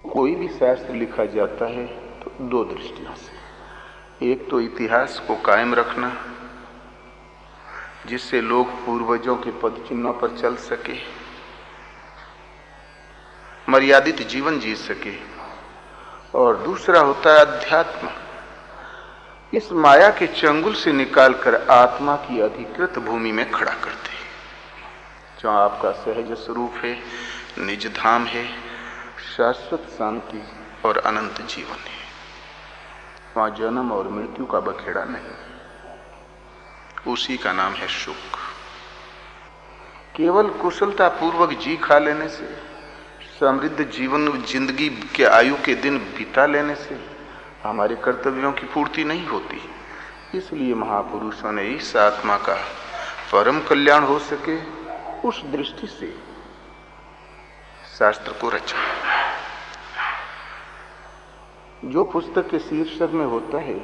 कोई भी शास्त्र लिखा जाता है तो दो दृष्टियों से। एक तो इतिहास को कायम रखना, जिससे लोग पूर्वजों के पद चिन्हों पर चल सके, मर्यादित जीवन जी सके। और दूसरा होता है अध्यात्म, इस माया के चंगुल से निकालकर आत्मा की अधिकृत भूमि में खड़ा करते, जो आपका सहज स्वरूप है, निज धाम है, शाश्वत शांति और अनंत जीवन है। वहां जन्म और मृत्यु का बखेड़ा नहीं, उसी का नाम है सुख। केवल कुशलता पूर्वक जी खा लेने से, समृद्ध जीवन जिंदगी के आयु के दिन बिता लेने से हमारे कर्तव्यों की पूर्ति नहीं होती। इसलिए महापुरुषों ने इस आत्मा का परम कल्याण हो सके, उस दृष्टि से शास्त्र को रचा। जो पुस्तक के शीर्षक में होता है,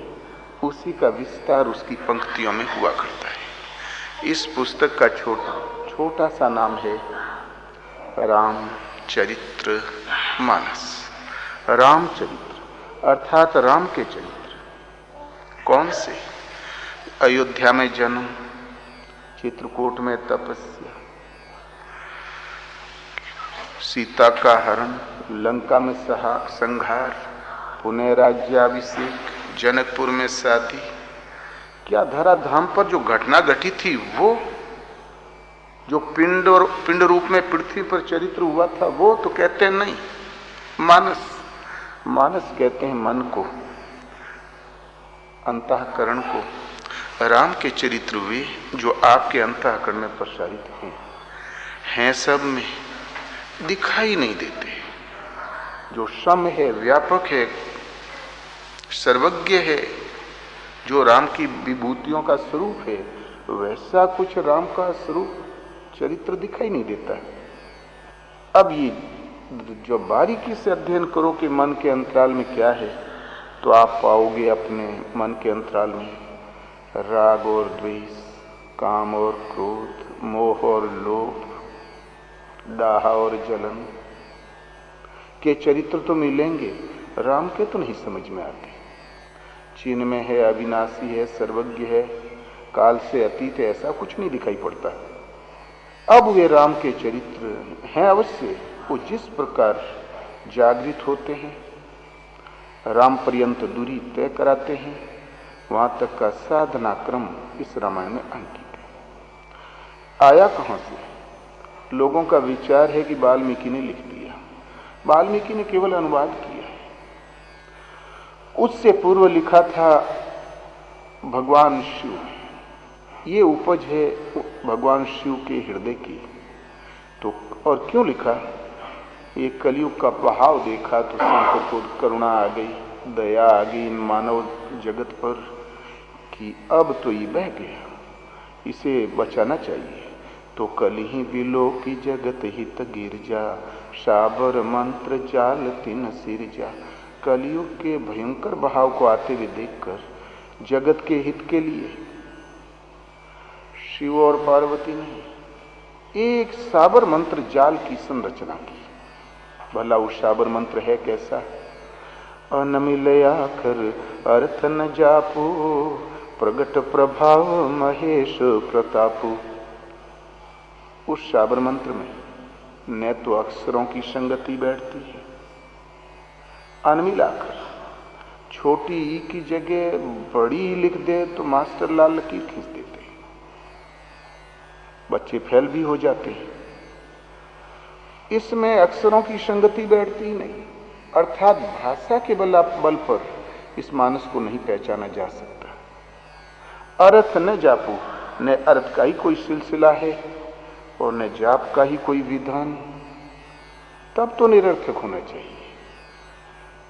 उसी का विस्तार उसकी पंक्तियों में हुआ करता है। इस पुस्तक का छोटा सा नाम है रामचरित्र मानस। रामचरित्र अर्थात राम के चरित्र। कौन से? अयोध्या में जन्म, चित्रकूट में तपस्या, सीता का हरण, लंका में संहार, पुनः राज्याभिषेक, जनकपुर में शादी। क्या धराधाम पर जो घटना घटी थी, वो जो पिंड रूप में पृथ्वी पर चरित्र हुआ था, वो तो कहते हैं नहीं। मानस कहते हैं मन को, अंतःकरण को। राम के चरित्र वे जो आपके अंतःकरण में प्रसारित हैं सब में, दिखाई नहीं देते। जो सम है, व्यापक है, सर्वज्ञ है, जो राम की विभूतियों का स्वरूप है, वैसा कुछ राम का स्वरूप चरित्र दिखाई नहीं देता। अब ये जो बारीकी से अध्ययन करो कि मन के अंतराल में क्या है, तो आप पाओगे अपने मन के अंतराल में राग और द्वेष, काम और क्रोध, मोह और लोभ, दाह और जलन के चरित्र तो मिलेंगे, राम के तो नहीं समझ में आते। चिन्ह में है, अविनाशी है, सर्वज्ञ है, काल से अतीत है, ऐसा कुछ नहीं दिखाई पड़ता। अब वे राम के चरित्र हैं अवश्य, वो जिस प्रकार जागृत होते हैं, राम पर्यंत दूरी तय कराते हैं, वहां तक का साधना क्रम इस रामायण में अंकित है। आया कहां से? लोगों का विचार है कि वाल्मीकि ने लिख दिया। वाल्मीकि ने केवल अनुवाद किया है। उससे पूर्व लिखा था भगवान शिव। ये उपज है भगवान शिव के हृदय की। तो और क्यों लिखा? ये कलयुग का बहाव देखा तो शंकर को करुणा आ गई, दया आ गई इन मानव जगत पर कि अब तो ये बह गया, इसे बचाना चाहिए। तो कल ही बिलो की जगत हित गिर जा, साबर मंत्र जाल तिन सिर जा। कलयुग के भयंकर बहाव को आते हुए देखकर जगत के हित के लिए शिव और पार्वती ने एक साबर मंत्र जाल की संरचना की। भला वो साबर मंत्र है कैसा? अनमिलया कर अर्थ न जापो, प्रगट प्रभाव महेश प्रतापो। उस साबर मंत्र में न तो अक्षरों की संगति बैठती है, अनमिलाकर छोटी ई की जगह बड़ी ई लिख दे तो मास्टर लाल लकीर खींच देते हैं, बच्चे फेल भी हो जाते हैं। इसमें अक्षरों की संगति बैठती नहीं, अर्थात भाषा के बल पर इस मानस को नहीं पहचाना जा सकता। अर्थ न जापू, न अर्थ का ही कोई सिलसिला है और न जाप का ही कोई विधान, तब तो निरर्थक होना चाहिए।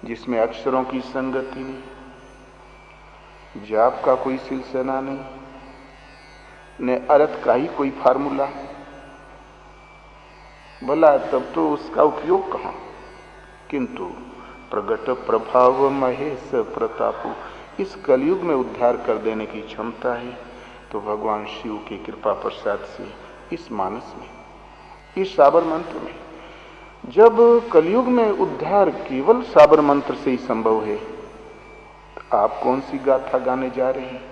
जिसमें अक्षरों की संगति नहीं, जाप का कोई सिलसिला नहीं, न अर्थ का ही कोई फार्मूला, भला तब तो उसका उपयोग कहां? किंतु प्रगट प्रभाव महेश प्रतापु, इस कलयुग में उद्धार कर देने की क्षमता है तो भगवान शिव की कृपा प्रसाद से इस मानस में, इस साबर मंत्र में जब कलयुग में उद्धार केवल साबर मंत्र से ही संभव है, तो आप कौन सी गाथा गाने जा रहे हैं?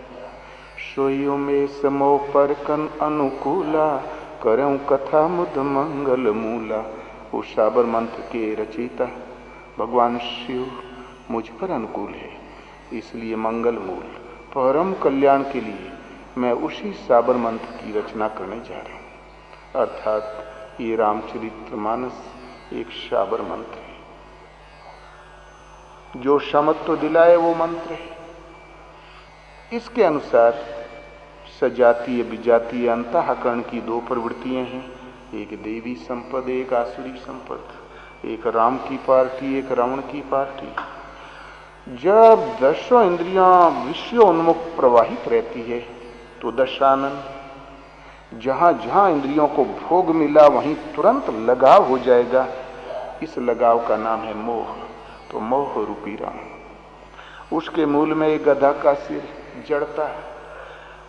सोइयो में समो पर कन अनुकूला, करऊं कथा मुद मंगल मूला। वो साबर मंत्र के रचयिता भगवान शिव मुझ पर अनुकूल है, इसलिए मंगल मूल परम कल्याण के लिए मैं उसी साबर मंत्र की रचना करने जा रहा हूं। अर्थात ये रामचरितमानस एक साबर मंत्र है, जो समत्व दिलाए वो मंत्र है। इसके अनुसार सजातीय विजातीय अंतःकरण की दो प्रवृत्तियां हैं, एक देवी संपद, एक आसुरी संपद, एक राम की पार्टी, एक रावण की पार्टी। जब दशों इंद्रियां विषयोन्मुख प्रवाहित रहती है तो दशानन, जहां जहां इंद्रियों को भोग मिला वहीं तुरंत लगाव हो जाएगा। इस लगाव का नाम है मोह। तो मोह रूपी राम, उसके मूल में एक गधा का सिर जड़ता है,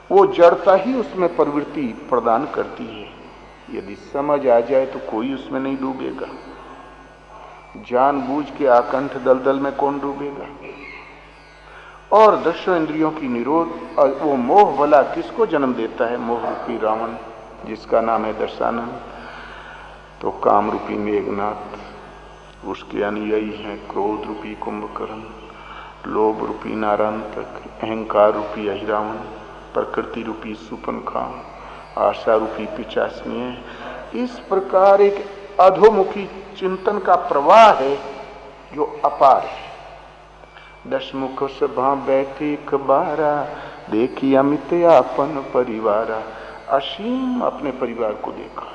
वो जड़ता ही उसमें प्रवृत्ति प्रदान करती है। यदि समझ आ जाए तो कोई उसमें नहीं डूबेगा। जानबूझ के आकंठ दलदल में कौन डूबेगा? और दशों इंद्रियों की निरोध, वो मोह भला किसको जन्म देता है? मोह रूपी रावण, जिसका नाम है दशानन। तो काम रूपी मेघनाथ, उसके अनुयायी हैं क्रोध रूपी कुंभकर्ण, लोभ रूपी नारायणतक, अहंकार रूपी अहिरावण, प्रकृति रूपी सुपनखा, आशा रूपी पिचासनीय। इस प्रकार एक अधोमुखी चिंतन का प्रवाह है जो अपार है। दशमुख सभा बैठी कबारा, देखी अमित आपन परिवारा। असीम अपने परिवार को देखा।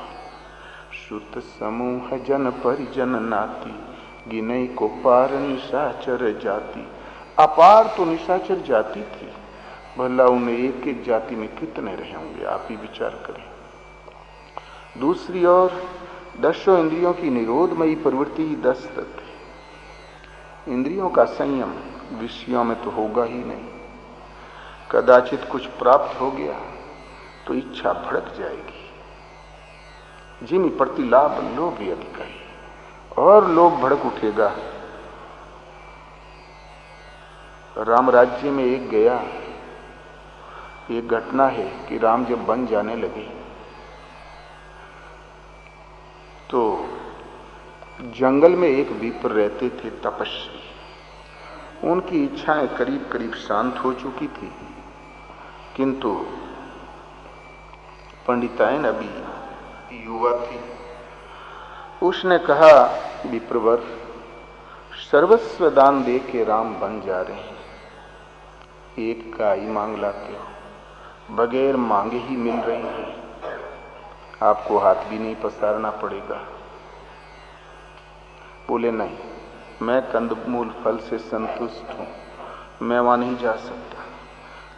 सुत समूह जन परिजन नाती, गिनई को पार निशाचर जाति। अपार तो निशाचर जाति थी, भला उन्हें एक एक जाति में कितने रहे होंगे, आप ही विचार करें। दूसरी ओर दशों इंद्रियों की निरोधमयी प्रवृत्ति ही 10 तत्व है। इंद्रियों का संयम विषयों में तो होगा ही नहीं। कदाचित कुछ प्राप्त हो गया तो इच्छा भड़क जाएगी। जिमी प्रति लाभ लोभ भी अधिकारी, और लोभ भड़क उठेगा। राम राज्य में एक गया, एक घटना है कि राम जब बन जाने लगे तो जंगल में एक विप्र रहते थे, तपस्वी। उनकी इच्छाएं करीब करीब शांत हो चुकी थी, किंतु पंडितायन अभी युवा थी। उसने कहा, विप्रवर, सर्वस्व दान दे के राम बन जा रहे हैं, एक गाय मांग लाते हो, बगैर मांगे ही मिल रही है, आपको हाथ भी नहीं पसारना पड़ेगा। बोले, नहीं, मैं कंदमूल फल से संतुष्ट हूं, मैं वहां नहीं जा सकता।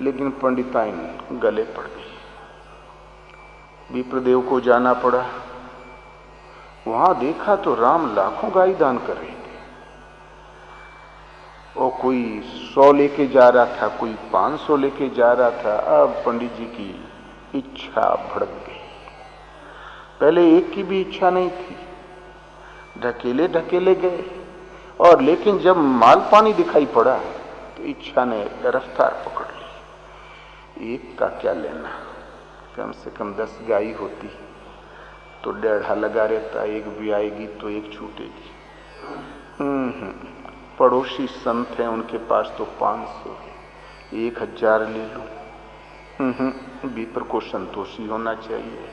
लेकिन पंडिताइन गले पड़ गई। विप्रदेव को जाना पड़ा। वहां देखा तो राम लाखों गाय दान कर रहे थे। और कोई 100 लेके जा रहा था, कोई 500 लेके जा रहा था। अब पंडित जी की इच्छा भड़क गई। पहले एक की भी इच्छा नहीं थी, ढकेले ढकेले गए, और लेकिन जब माल पानी दिखाई पड़ा तो इच्छा ने रफ्तार पकड़ ली। एक का क्या लेना, कम से कम 10 गाय होती तो डेढ़ा लगा रहता, एक भी आएगी तो एक छूटेगी। पड़ोसी संत हैं, उनके पास तो 500 है, 1000 ले लो। विप्र को संतोषी होना चाहिए।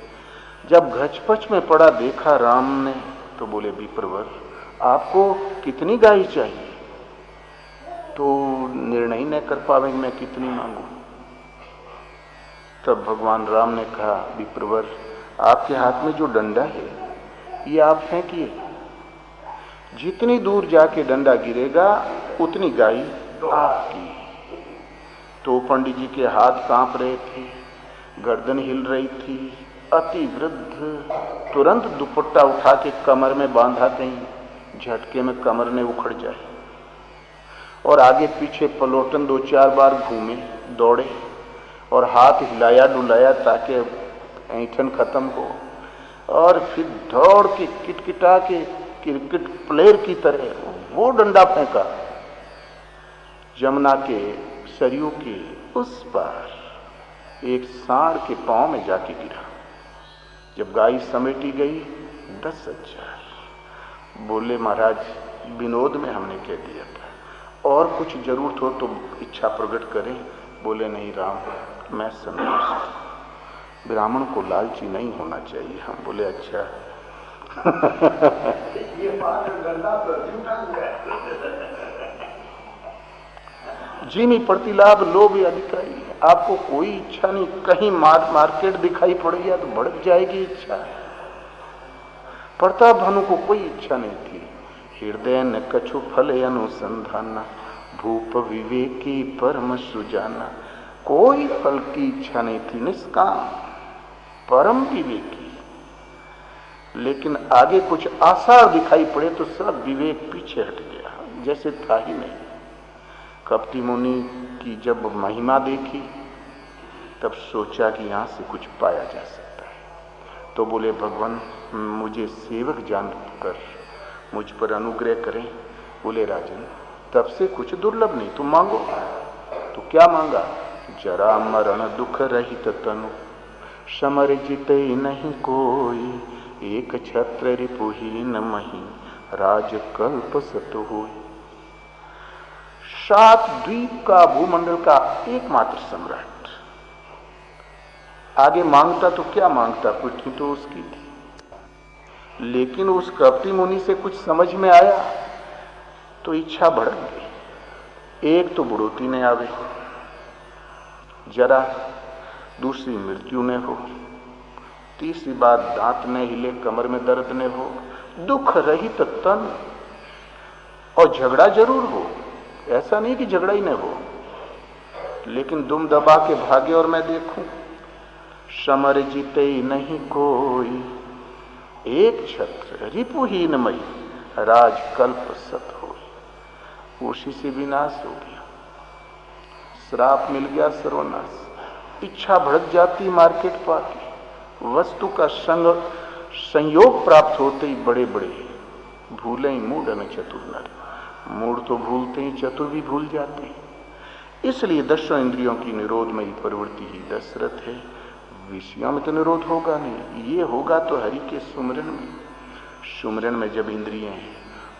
जब घचपच में पड़ा देखा राम ने तो बोले, विप्रवर, आपको कितनी गाय चाहिए? तो निर्णय न कर पावे मैं कितनी मांगू। तब भगवान राम ने कहा, विप्रवर, आपके हाथ में जो डंडा है ये आप फेंकिए, जितनी दूर जाके डंडा गिरेगा उतनी गाय आपकी। तो पंडित जी के हाथ कांप रहे थे, गर्दन हिल रही थी। अति वृद्ध तुरंत दुपट्टा उठा के कमर में बांधा, कहीं झटके में कमर ने उखड़ जाए। और आगे पीछे पलोटन 2-4 बार घूमे, दौड़े और हाथ हिलाया डुलाया ताकि ऐंठन खत्म हो। और फिर दौड़ के किटकिटा के क्रिकेट प्लेयर की तरह वो डंडा फेंका। जमुना के सरयू के उस पार एक सांड के पांव में जाके गिरा। जब गाय समेटी गई 10,000। बोले महाराज विनोद में हमने कह दिया था, और कुछ जरूरत हो तो इच्छा प्रकट करें। बोले नहीं राम, मैं संतुष्ट। ब्राह्मण को लालची नहीं होना चाहिए। हम बोले अच्छा। ये बात गंदा जिमी प्रतिलाभ लोभ अधिकारी। आपको कोई इच्छा नहीं, कहीं मार्केट दिखाई पड़ेगी तो भड़क जाएगी इच्छा। प्रताप भानु को कोई इच्छा नहीं थी। हृदय न कछु फल अनुसंधाना, भूप विवेकी परम सुजाना। कोई फल की इच्छा नहीं थी, निष्काम परम विवेकी। लेकिन आगे कुछ आसार दिखाई पड़े तो सब विवेक पीछे हट गया, जैसे था ही नहीं। कपटी मुनि की जब महिमा देखी तब सोचा कि यहां से कुछ पाया जा सकता है। तो बोले भगवान मुझे सेवक जानकर मुझ पर अनुग्रह करें। बोले राजन तब से कुछ दुर्लभ नहीं, तुम मांगो। तो क्या मांगा? जरा मरण दुख रहित तनु, समर जिते नहीं कोई, एक छत्र रिपुहीन मही, राजकल्प सत होई। 7 द्वीप का भूमंडल का एकमात्र सम्राट। आगे मांगता तो क्या मांगता, पृथ्वी तो उसकी थी। लेकिन उस कपटी मुनि से कुछ समझ में आया तो इच्छा भड़क गई। एक तो बुढ़ोती न आवे, जरा, दूसरी मृत्यु न हो, तीसरी बात दांत न हिले, कमर में दर्द न हो, दुख रहित तन, और झगड़ा जरूर हो। ऐसा नहीं कि झगड़ा ही न हो, लेकिन दुम दबा के भागे और मैं देखूं। समर जीते नहीं कोई, एक छत्र रिपुहीन मई, राजकल्प सत हो। उसी से विनाश हो गया, श्राप मिल गया, सर्वनाश। इच्छा भड़क जाती मार्केट पाके। वस्तु का संयोग प्राप्त होते ही बड़े बड़े भूले ही मूढ़ न चतुर नर। मूढ़ तो भूलते ही, चतुर भी भूल जाते हैं। इसलिए 10 इंद्रियों की निरोधमयी प्रवृत्ति ही दशरथ है। विषयों में तो निरोध होगा नहीं, ये होगा तो हरि के सुमरन में। सुमरन में जब इंद्रियां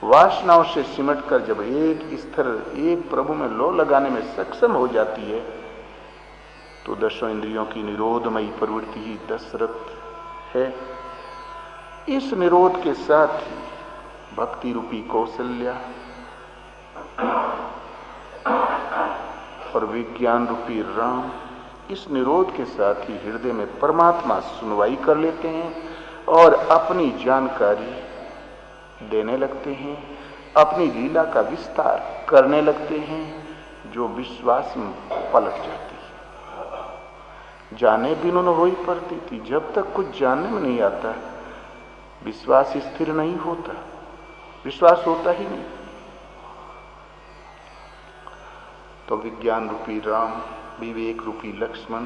वासनाओं से सिमट कर जब एक स्थिर एक प्रभु में लो लगाने में सक्षम हो जाती है तो 10 इंद्रियों की निरोधमयी प्रवृत्ति ही दशरथ है। इस निरोध के साथ ही भक्ति रूपी कौशल्या और विज्ञान रूपी राम, इस निरोध के साथ ही हृदय में परमात्मा सुनवाई कर लेते हैं और अपनी जानकारी देने लगते हैं, अपनी लीला का विस्तार करने लगते हैं, जो विश्वास में पलट जाती है। जाने बिनु न होई पड़ती थी। जब तक कुछ जानने में नहीं आता विश्वास स्थिर नहीं होता, विश्वास होता ही नहीं। तो विज्ञान रूपी राम, विवेक रूपी लक्ष्मण,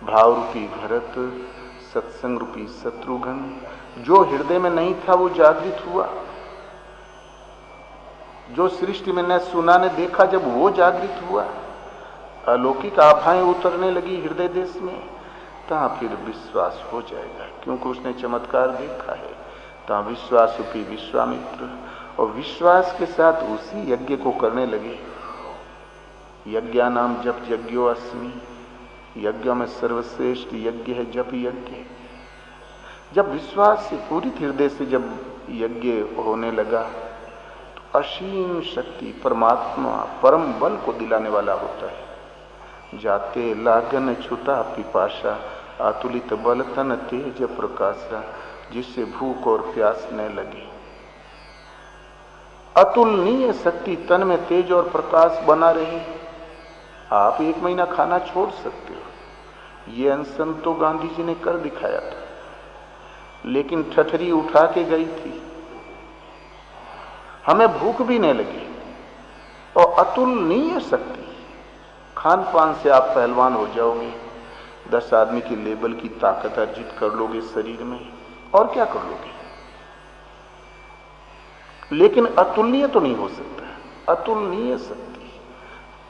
भाव रूपी भरत, सत्संग रूपी शत्रुघ्न, जो हृदय में नहीं था वो जागृत हुआ। जो सृष्टि में न सुना न देखा, जब वो जागृत हुआ, अलौकिक आभाएं उतरने लगी हृदय देश में, तहां फिर विश्वास हो जाएगा, क्योंकि उसने चमत्कार देखा है। तहां विश्वास रूपी विश्वामित्र और विश्वास के साथ उसी यज्ञ को करने लगे। यज्ञा नाम जप यज्ञो अस्मि, यज्ञों में सर्वश्रेष्ठ यज्ञ है जप यज्ञ। जब विश्वास से पूरी हृदय से जब यज्ञ होने लगा तो असीम शक्ति परमात्मा परम बल को दिलाने वाला होता है। जाते लागन छुटा पिपाशा, अतुलित बल तन तेज प्रकाशा, जिससे भूख और प्यास न लगे। अतुलनीय शक्ति तन में तेज और प्रकाश बना रही। आप 1 महीना खाना छोड़ सकते हो, ये अनशन तो गांधी जी ने कर दिखाया था, लेकिन ठठरी उठा के गई थी। हमें भूख भी नहीं लगी और अतुलनीय शक्ति। खान पान से आप पहलवान हो जाओगे, 10 आदमी के लेवल की ताकत अर्जित कर लोगे शरीर में, और क्या कर लोगे। लेकिन अतुलनीय तो नहीं हो सकता। अतुलनीय शक्ति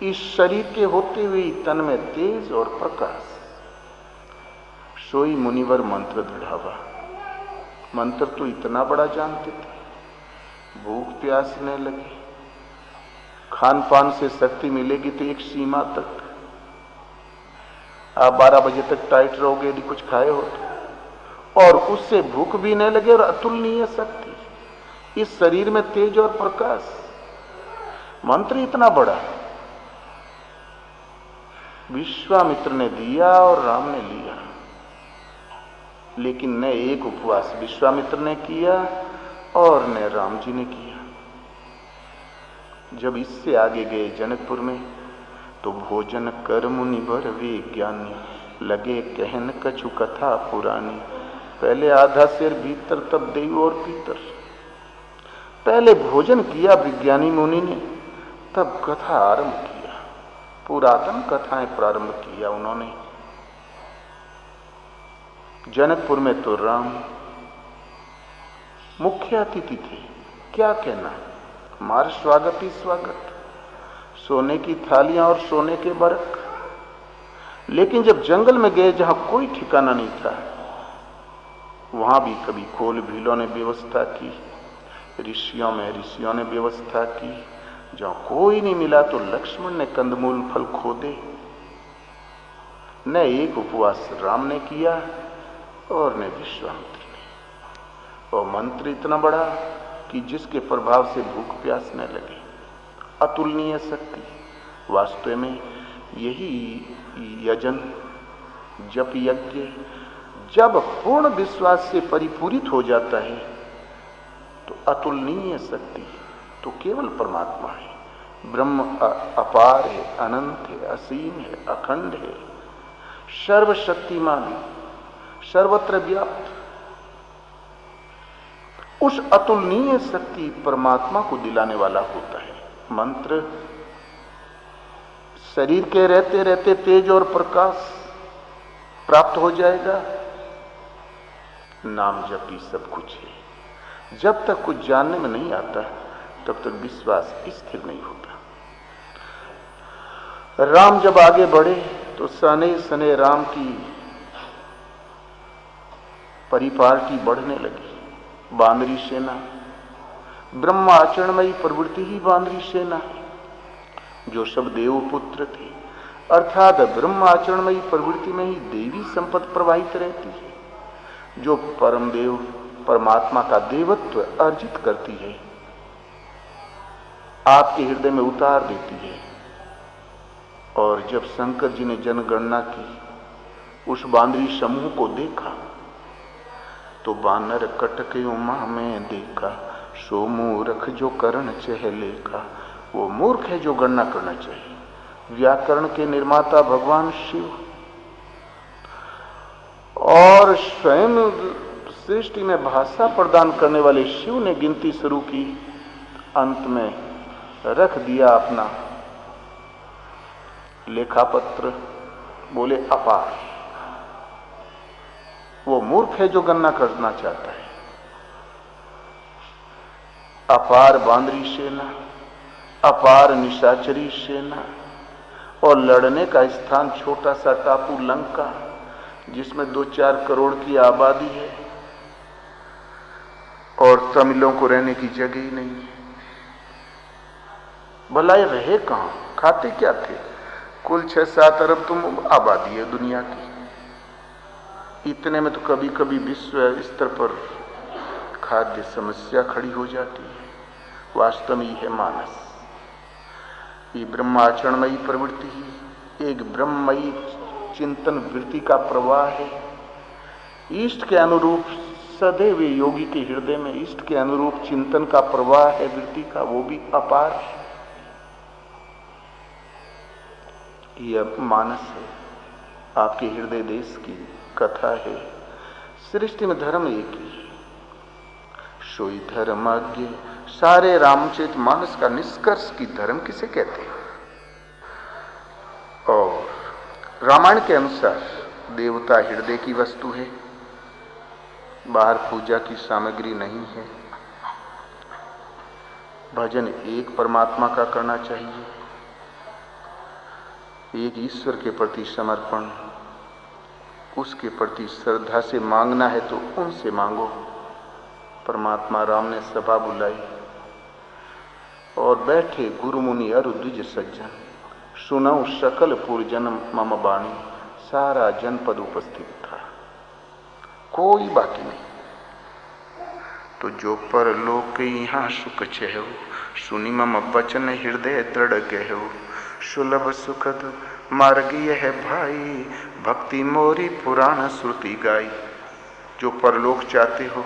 इस शरीर के होते हुए तन में तेज और प्रकाश। सोई मुनिवर मंत्र दृढ़ावा। मंत्र तो इतना बड़ा जानते थे, भूख प्यास न लगे, खान पान से शक्ति मिलेगी तो एक सीमा तक। आप 12 बजे तक टाइट रहोगे यदि कुछ खाए हो तो, और उससे भूख भी न लगे। और अतुलनीय शक्ति इस शरीर में तेज और प्रकाश। मंत्र इतना बड़ा विश्वामित्र ने दिया और राम ने लिया, लेकिन न एक उपवास विश्वामित्र ने किया और न राम जी ने किया। जब इससे आगे गए जनकपुर में तो भोजन कर मुनि बर वे ज्ञानी, लगे कहन कछु कथा पुरानी। पहले आधा शेर भीतर तब देव और पीतर। पहले भोजन किया विज्ञानी मुनि ने, तब कथा आरंभ किया, पुरातन कथाएं प्रारंभ किया उन्होंने। जनकपुर में तो राम मुख्य अतिथि थे, क्या कहना, हमारा स्वागत ही स्वागत, सोने की थालियां और सोने के बरक। लेकिन जब जंगल में गए जहां कोई ठिकाना नहीं था, वहां भी कभी खोल भीलों ने व्यवस्था की, ऋषियों ने व्यवस्था की। जहां कोई नहीं मिला तो लक्ष्मण ने कंदमूल फल खोदे। न एक उपवास राम ने किया और न विश्वामित्र ने। और मंत्र इतना बड़ा कि जिसके प्रभाव से भूख प्यास न लगे। अतुलनीय शक्ति। वास्तव में यही यजन जप यज्ञ जब पूर्ण विश्वास से परिपूरित हो जाता है तो अतुलनीय शक्ति तो केवल परमात्मा है। ब्रह्म अपार है, अनंत है, असीम है, अखंड है, सर्वशक्तिमान, सर्वत्र व्याप्त। उस अतुलनीय शक्ति परमात्मा को दिलाने वाला होता है मंत्र। शरीर के रहते रहते तेज और प्रकाश प्राप्त हो जाएगा। नाम जपी सब कुछ है। जब तक कुछ जानने में नहीं आता तब तक विश्वास स्थिर नहीं होता। राम जब आगे बढ़े तो सने सने राम की परिपाटी बढ़ने लगी। बांदरी सेना, ब्रह्माचरणमयी प्रवृत्ति ही बांदरी सेना है, जो सब देवपुत्र थे। अर्थात ब्रह्माचरणमयी प्रवृत्ति में ही देवी संपत्ति प्रवाहित रहती है, जो परम देव परमात्मा का देवत्व अर्जित करती है, आपके हृदय में उतार देती है। और जब शंकर जी ने जनगणना की, उस बांदरी समूह को देखा तो बानर कटके उमा में देखा, सो मूर्ख जो करण चहले का। वो मूर्ख है जो गणना करना चाहिए। व्याकरण के निर्माता भगवान शिव और स्वयं सृष्टि में भाषा प्रदान करने वाले शिव ने गिनती शुरू की, अंत में रख दिया अपना लेखापत्र, बोले अपार। वो मूर्ख है जो गणना करना चाहता है। अपार बांदरी सेना, अपार निशाचरी सेना, और लड़ने का स्थान छोटा सा टापू लंका, जिसमें 2-4 करोड़ की आबादी है और तमिलों को रहने की जगह ही नहीं है। भला ये रहे कहां, खाते क्या थे? कुल 6-7 अरब तुम आबादी है दुनिया की। इतने में तो कभी कभी विश्व स्तर पर खाद्य समस्या खड़ी हो जाती है। वास्तव में यह मानस, ये ब्रह्माचरणमयी प्रवृत्ति ही एक ब्रह्ममयी चिंतन वृत्ति का प्रवाह है। इष्ट के अनुरूप सदैव योगी के हृदय में इष्ट के अनुरूप चिंतन का प्रवाह है वृत्ति का, वो भी अपार। यह मानस है, आपके हृदय देश की कथा है। सृष्टि में धर्म एक ही है, सोई धर्मज्ञ। सारे रामचरित मानस का निष्कर्ष की धर्म किसे कहते हैं? और रामायण के अनुसार देवता हृदय की वस्तु है, बाहर पूजा की सामग्री नहीं है। भजन एक परमात्मा का करना चाहिए, एक ईश्वर के प्रति समर्पण, उसके प्रति श्रद्धा से मांगना है तो उनसे मांगो। परमात्मा राम ने सभा बुलाई और बैठे गुरु मुनि अरु द्विज सज्जन, सुनऊ सकल पुरजन मम बाणी। सारा जनपद उपस्थित था, कोई बाकी नहीं। तो जो परलोक यहाँ सुख छेहु, सुनि मम बचन हृदय दृढ़ गहु। सुलभ सुखद मार्ग यह भाई, भक्ति मोरी पुराण श्रुति गाई। जो परलोक चाहते हो,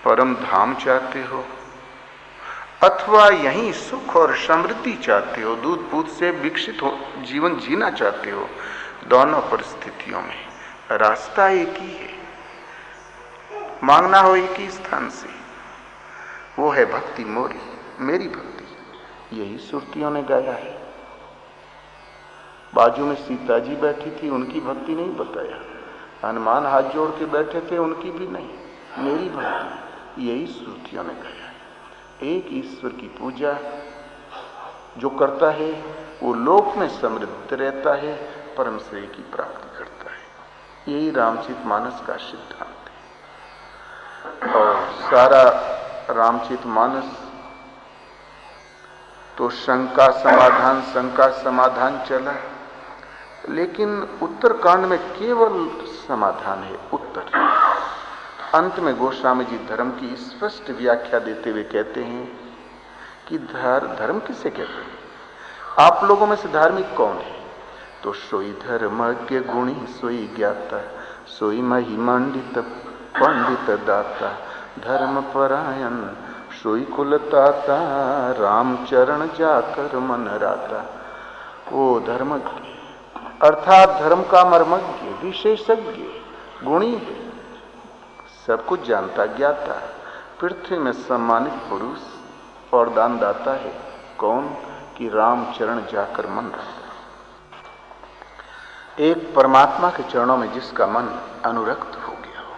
परम धाम चाहते हो, अथवा यहीं सुख और समृद्धि चाहते हो, दूध पूत से विकसित हो जीवन जीना चाहते हो, दोनों परिस्थितियों में रास्ता एक ही है, मांगना हो एक ही स्थान से, वो है भक्ति मोरी, मेरी भक्ति। यही सुरतियों ने गाया है। बाजू में सीता जी बैठी थी, उनकी भक्ति नहीं बताया। हनुमान हाथ जोड़ के बैठे थे, उनकी भी नहीं, मेरी भक्ति। यही सुरतियों ने गाया है। एक ईश्वर की पूजा जो करता है वो लोक में समृद्ध रहता है, परम श्रेय की प्राप्ति करता है। यही रामचरितमानस का सिद्धांत है। और सारा रामचरितमानस तो शंका समाधान चला, लेकिन उत्तरकांड में केवल समाधान है, उत्तर। अंत में गोस्वामी जी धर्म की स्पष्ट व्याख्या देते हुए कहते हैं कि धर्म किसे कहते हैं? आप लोगों में से धार्मिक कौन है? तो सोई धर्मज्ञ गुणी, सोई ज्ञाता, सोई महिमंडित पंडित दाता, धर्म परायण सोई कुलताता, राम चरण जाकर मन राता। वो धर्मज्ञ अर्थात धर्म का मर्मज्ञ, विशेषज्ञ, गुणी है, सब कुछ जानता ज्ञाता, पृथ्वी में सम्मानित पुरुष और दानदाता है। कौन? कि राम चरण जाकर मन रखता है। एक परमात्मा के चरणों में जिसका मन अनुरक्त हो गया हो।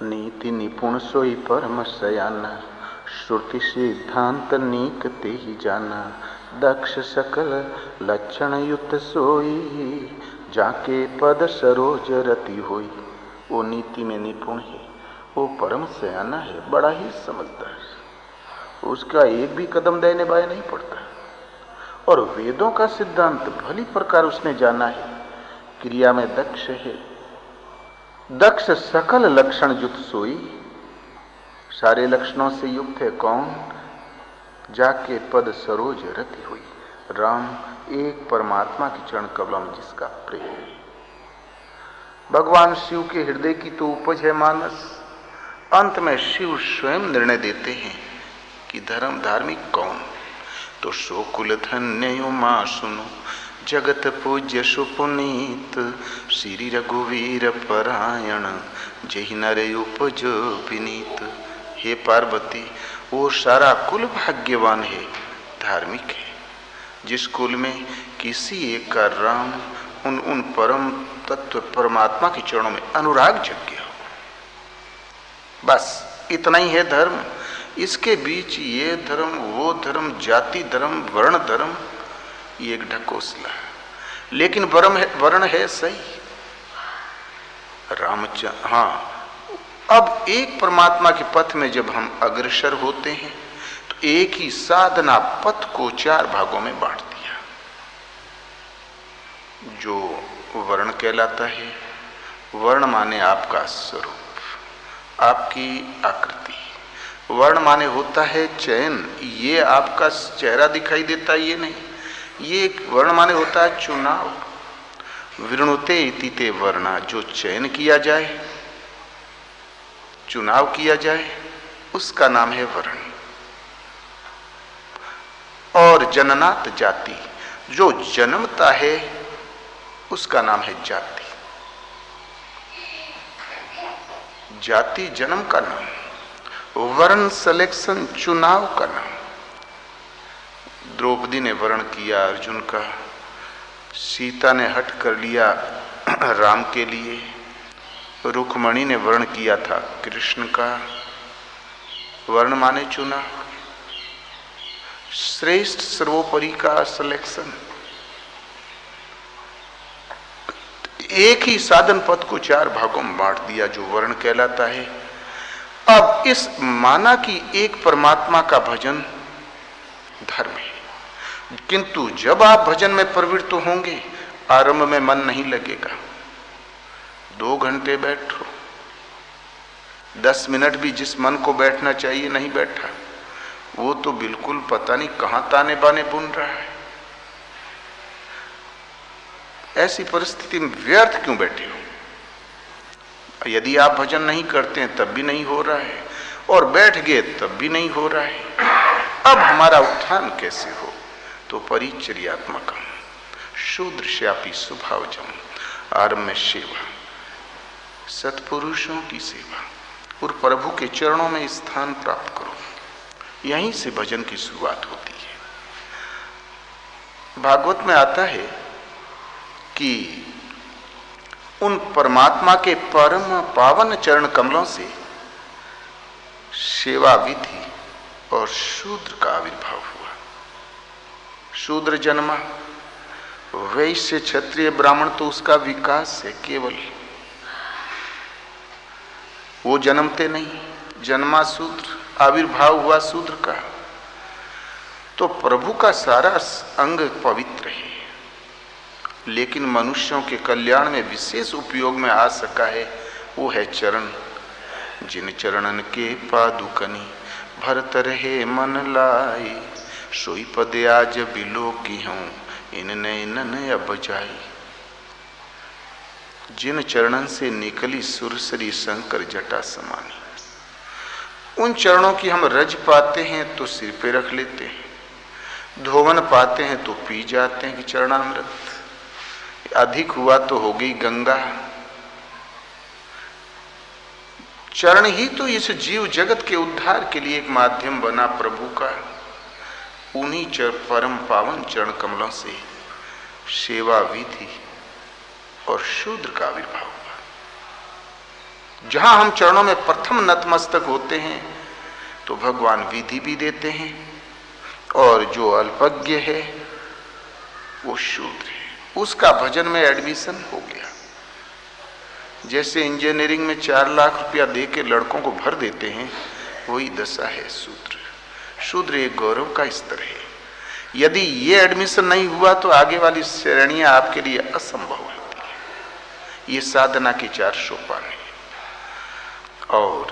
नीति निपुण सोई परम सयाना, श्रुति सिद्धांत नीक ते ही जाना। दक्ष सकल लक्षण युक्त सोई, जाके पद सरोज रति होई। वो नीति में निपुण है, वो परम सयाना है, बड़ा ही समझदार। उसका एक भी कदम दाहिने बाएं नहीं पड़ता। और वेदों का सिद्धांत भली प्रकार उसने जाना है। क्रिया में दक्ष है, दक्ष सकल लक्षण युक्त सोई, सारे लक्षणों से युक्त है। कौन? जाके पद सरोज रति हुई। राम एक परमात्मा की चरण कमलों में जिसका प्रेम है। भगवान शिव के हृदय की तो उपज है मानस। अंत में शिव स्वयं निर्णय देते हैं कि धर्म धार्मिक कौन। तो सो कुल धन्य मां सुनो, जगत पूज्य सुपुनीत। श्री रघुवीर परायण, जहि नर उपज विनीत। हे पार्वती, वो सारा कुल भाग्यवान है, धार्मिक है, जिस कुल में किसी एक का राम उन परम तत्व परमात्मा के चरणों में अनुराग जग गया हो। बस इतना ही है धर्म। इसके बीच ये धर्म, वो धर्म, जाति धर्म, वर्ण धर्म, ये एक ढकोसला है। लेकिन वर्ण है सही। रामचंद्र, हाँ, अब एक परमात्मा के पथ में जब हम अग्रसर होते हैं तो एक ही साधना पथ को 4 भागों में बांट दिया। जो वर्ण कहलाता है, वर्ण माने आपका स्वरूप, आपकी आकृति। वर्ण माने होता है चयन, ये आपका चेहरा दिखाई देता है, ये नहीं। ये वर्ण माने होता है चुनाव। विरणुते इतिते वर्णा, जो चयन किया जाए, चुनाव किया जाए, उसका नाम है वर्ण। और जननात जाति, जो जन्मता है उसका नाम है जाति। जाति जन्म का नाम, वर्ण सिलेक्शन चुनाव का नाम। द्रौपदी ने वर्ण किया अर्जुन का, सीता ने हट कर लिया राम के लिए, रुक्मणी ने वर्ण किया था कृष्ण का। वर्ण माने चुना। श्रेष्ठ सर्वोपरि का सिलेक्शन। एक ही साधन पथ को 4 भागों में बांट दिया जो वर्ण कहलाता है। अब इस माना कि एक परमात्मा का भजन धर्म है, किंतु जब आप भजन में प्रवृत्त होंगे आरंभ में मन नहीं लगेगा। 2 घंटे बैठो, 10 मिनट भी जिस मन को बैठना चाहिए नहीं बैठा, वो तो बिल्कुल पता नहीं कहां ताने बाने बुन रहा है। ऐसी परिस्थिति में व्यर्थ क्यों बैठे हो? यदि आप भजन नहीं करते हैं तब भी नहीं हो रहा है, और बैठ गए तब भी नहीं हो रहा है। अब हमारा उत्थान कैसे हो? तो परिचर्यात्मकम शूद्रश्यापी स्वभावजम आरम्भ सेवा, सत्पुरुषों की सेवा और प्रभु के चरणों में स्थान प्राप्त करो। यहीं से भजन की शुरुआत होती है। भागवत में आता है कि उन परमात्मा के परम पावन चरण कमलों से सेवा विधि और शूद्र का आविर्भाव हुआ। शूद्र जन्मा, वैश्य क्षत्रिय ब्राह्मण तो उसका विकास है केवल, वो जन्मते नहीं, जन्मा शूद्र, आविर्भाव हुआ शूद्र का। तो प्रभु का सारा अंग पवित्र है, लेकिन मनुष्यों के कल्याण में विशेष उपयोग में आ सका है, वो है चरण। जिन चरणन के पादुकनी भरत रहे मन लाई, सोई पद आज बिलो की हूं इन नैनन अब जाई। जिन चरणन से निकली सुरसरी शंकर जटा समानी, उन चरणों की हम रज पाते हैं तो सिर पे रख लेते हैं, धोवन पाते हैं तो पी जाते हैं कि चरणामृत, अधिक हुआ तो हो गई गंगा। चरण ही तो इस जीव जगत के उद्धार के लिए एक माध्यम बना प्रभु का। उन्हीं परम पावन चरण कमलों से सेवा विधि और शूद्र का आविर्भाव हुआ। जहां हम चरणों में प्रथम नतमस्तक होते हैं तो भगवान विधि भी देते हैं, और जो अल्पज्ञ है वो शूद्र है, उसका भजन में एडमिशन हो गया। जैसे इंजीनियरिंग में 4 लाख रुपया दे के लड़कों को भर देते हैं, वही दशा है शूद्र। शूद्र एक गौरव का स्तर है। यदि ये एडमिशन नहीं हुआ तो आगे वाली श्रेणियां आपके लिए असंभव होती है। ये साधना के 4 सोपान है। और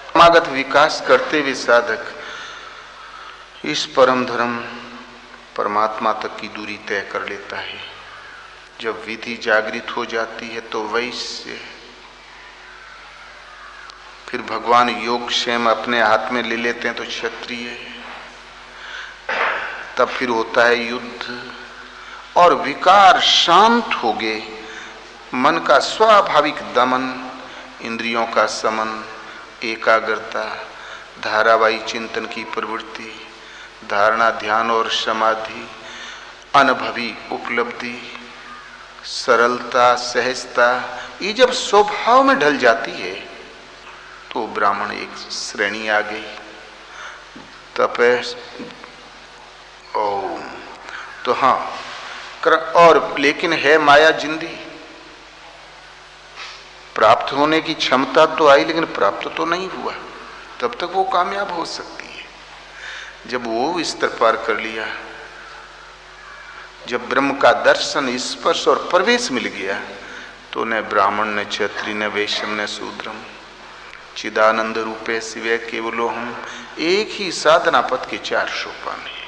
क्रमागत विकास करते हुए साधक इस परम धर्म परमात्मा तक की दूरी तय कर लेता है। जब विधि जागृत हो जाती है तो वैश्य, फिर भगवान योग क्षेम अपने हाथ में ले लेते हैं तो क्षत्रिय, तब फिर होता है युद्ध, और विकार शांत हो गए, मन का स्वाभाविक दमन, इंद्रियों का समन, एकाग्रता, धारावाही चिंतन की प्रवृत्ति, धारणा ध्यान और समाधि, अनुभवी उपलब्धि, सरलता सहजता, ये जब स्वभाव में ढल जाती है तो ब्राह्मण एक श्रेणी आ गई। तपे ओम, तो हाँ, और लेकिन है माया जिंदी, प्राप्त होने की क्षमता तो आई लेकिन प्राप्त तो नहीं हुआ, तब तक वो कामयाब हो सकती है। जब वो स्तर पार कर लिया, जब ब्रह्म का दर्शन स्पर्श और प्रवेश मिल गया, तो न ब्राह्मण न क्षत्रिय न वैश्यम न शूद्रम चिदानंद रूपे शिवे केवलो हम, एक ही साधना पथ के 4 सोपान है।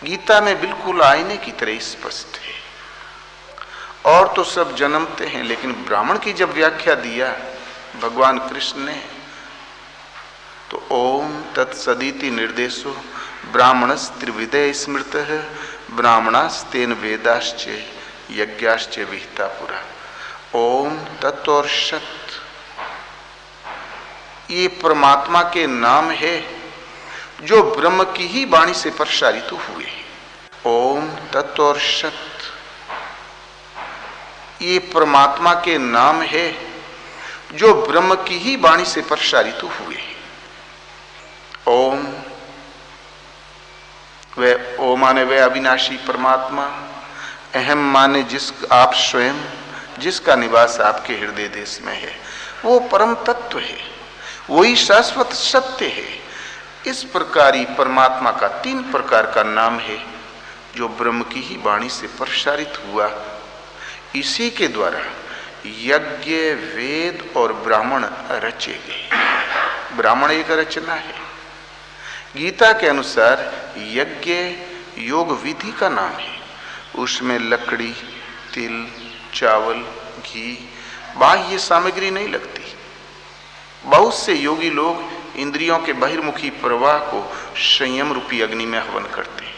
गीता में बिल्कुल आईने की तरह स्पष्ट है। और तो सब जन्मते हैं, लेकिन ब्राह्मण की जब व्याख्या दिया भगवान कृष्ण ने, तो ओम तत्सदिति निर्देशो ब्राह्मणस् त्रिविधे स्मृतः ब्राह्मणास्तेन वेदाश्च यज्ञाश्च विहिता पुरा। ओम तत्व और सत, ये परमात्मा के नाम है जो ब्रह्म की ही वाणी से प्रसारित हुए। ओम तत्व और सत, ये परमात्मा के नाम है जो ब्रह्म की ही वाणी से प्रसारित हुए। ओम वह ओ माने वह अविनाशी परमात्मा, अहम माने जिस आप स्वयं, जिसका निवास आपके हृदय देश में है, वो परम तत्व है, वही शाश्वत सत्य है। इस प्रकार ही परमात्मा का 3 प्रकार का नाम है जो ब्रह्म की ही वाणी से प्रसारित हुआ। इसी के द्वारा यज्ञ, वेद और ब्राह्मण रचे गए। ब्राह्मण एक रचना है। गीता के अनुसार यज्ञ योग विधि का नाम है। उसमें लकड़ी, तिल, चावल, घी, बाह्य सामग्री नहीं लगती। बहुत से योगी लोग इंद्रियों के बहिर्मुखी प्रवाह को संयम रूपी अग्नि में हवन करते हैं।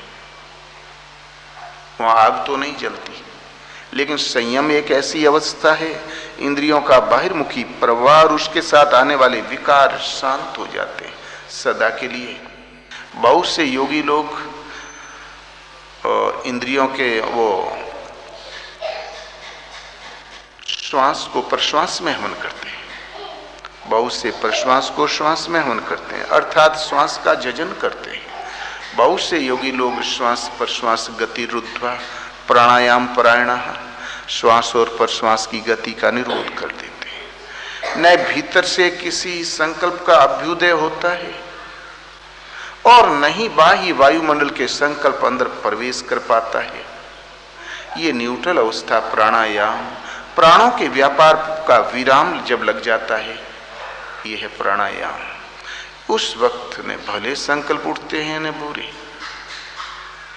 वहां आग तो नहीं जलती, लेकिन संयम एक ऐसी अवस्था है, इंद्रियों का बहिर्मुखी प्रवाह और उसके साथ आने वाले विकार शांत हो जाते हैं सदा के लिए। बहुत से योगी लोग इंद्रियों के वो श्वास को प्रश्वास में हवन करते हैं, बहुत से प्रश्वास को श्वास में हवन करते हैं, अर्थात श्वास का जजन करते हैं। बहुत से योगी लोग श्वास प्रश्वास गति रुद्ध्वा प्राणायाम परायण, श्वास और प्रश्वास की गति का निरोध कर देते हैं। न भीतर से किसी संकल्प का अभ्युदय होता है और न ही बाह्य वायुमंडल के संकल्प अंदर प्रवेश कर पाता है। ये न्यूट्रल अवस्था प्राणायाम, प्राणों के व्यापार का विराम जब लग जाता है, ये है प्राणायाम। उस वक्त ने भले संकल्प उठते हैं न बुरे।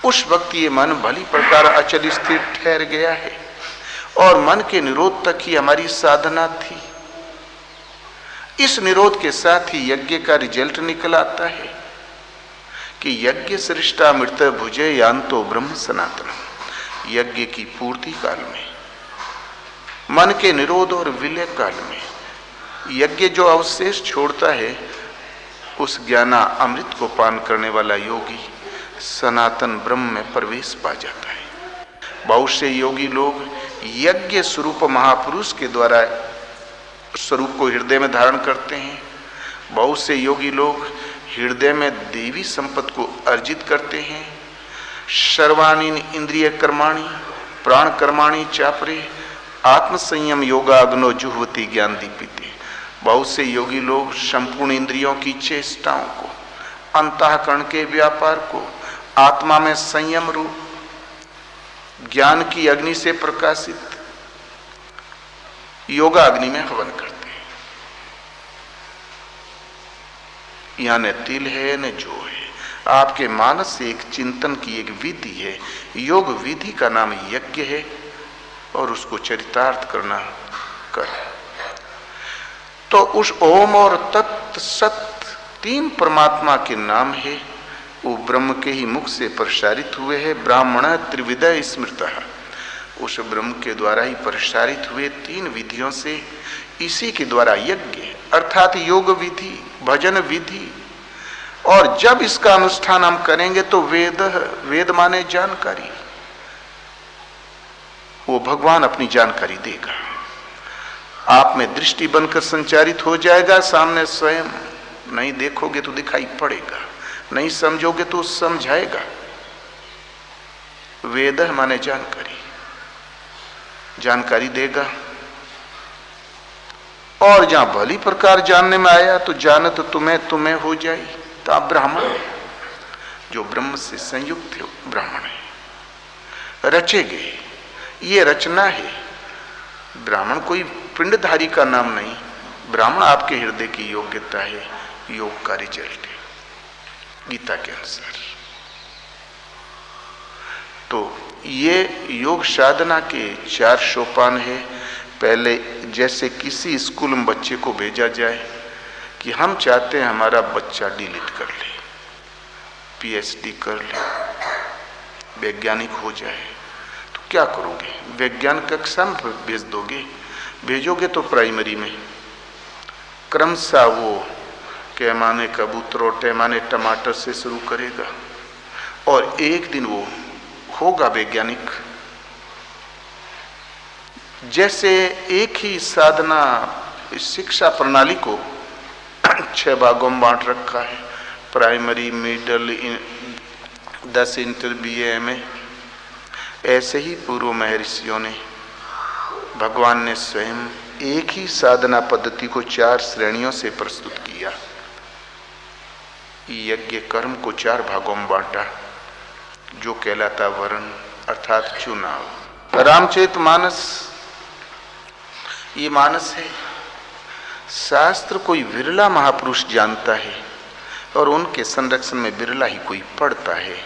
उस वक्त ये मन भली प्रकार अचल स्थिर ठहर गया है और मन के निरोध तक ही हमारी साधना थी। इस निरोध के साथ ही यज्ञ का रिजल्ट निकल आता है कि यज्ञ सृष्टा मृत भुजे यान्तो ब्रह्म सनातनम। यज्ञ की पूर्ति काल में, मन के निरोध और विलय काल में यज्ञ जो अवशेष छोड़ता है, उस ज्ञाना अमृत को पान करने वाला योगी सनातन ब्रह्म में प्रवेश पा जाता है। बहुत से योगी लोग यज्ञ स्वरूप महापुरुष के द्वारा स्वरूप को हृदय में धारण करते हैं। बहुत से योगी लोग हृदय में देवी संपत्ति को अर्जित करते हैं। सर्वाणी इंद्रिय कर्माणि प्राण कर्माणि चापरे आत्मसंयम योगाग्नो जुह्वति ज्ञान दीपिते। बहुत से योगी लोग संपूर्ण इंद्रियों की चेष्टाओं को, अंतःकरण के व्यापार को आत्मा में संयम रूप ज्ञान की अग्नि से प्रकाशित योगा अग्नि में हवन करते हैं। यहां न तिल है न जो है, आपके मानस से एक चिंतन की एक विधि है। योग विधि का नाम यज्ञ है और उसको चरितार्थ करना कर। तो उस ओम और तत् सत 3 परमात्मा के नाम है, वो ब्रह्म के ही मुख से प्रसारित हुए हैं। ब्राह्मण त्रिविधः स्मृतः, उस ब्रह्म के द्वारा ही प्रसारित हुए 3 विधियों से, इसी के द्वारा यज्ञ अर्थात योग विधि, भजन विधि, और जब इसका अनुष्ठान हम करेंगे तो वेद माने जानकारी, वो भगवान अपनी जानकारी देगा, आप में दृष्टि बनकर संचारित हो जाएगा। सामने स्वयं नहीं देखोगे तो दिखाई पड़ेगा, नहीं समझोगे तो समझाएगा। वेद माने जानकारी, जानकारी देगा। और जहां भली प्रकार जानने में आया तो जानत तुम्हें हो जाए, तो आप ब्राह्मण है, जो ब्रह्म से संयुक्त है ब्राह्मण है। रचे गए, ये रचना है। ब्राह्मण कोई पिंडधारी का नाम नहीं, ब्राह्मण आपके हृदय की योग्यता है, योग का रिजल्ट है गीता के अनुसार। तो ये योग साधना के 4 सोपान है। पहले जैसे किसी स्कूल में बच्चे को भेजा जाए कि हम चाहते हैं हमारा बच्चा डीलिट कर ले, पीएचडी कर ले, वैज्ञानिक हो जाए, तो क्या करोगे? वैज्ञानिक कक्षा में भेज दोगे? भेजोगे तो प्राइमरी में क्रमशः वो कै माने कबूतर और टे माने टमाटर से शुरू करेगा और एक दिन वो होगा वैज्ञानिक। जैसे एक ही साधना शिक्षा प्रणाली को 6 भागों में बांट रखा है, प्राइमरी, मिडल, 10 इंटर BA में ऐसे ही पूर्व महर्षियों ने, भगवान ने स्वयं एक ही साधना पद्धति को 4 श्रेणियों से प्रस्तुत किया। यज्ञ कर्म को 4 भागों में बांटा, जो कहलाता वर्ण अर्थात चुनाव। रामचरितमानस ये मानस है। शास्त्र कोई विरला महापुरुष जानता है और उनके संरक्षण में विरला ही कोई पढ़ता है,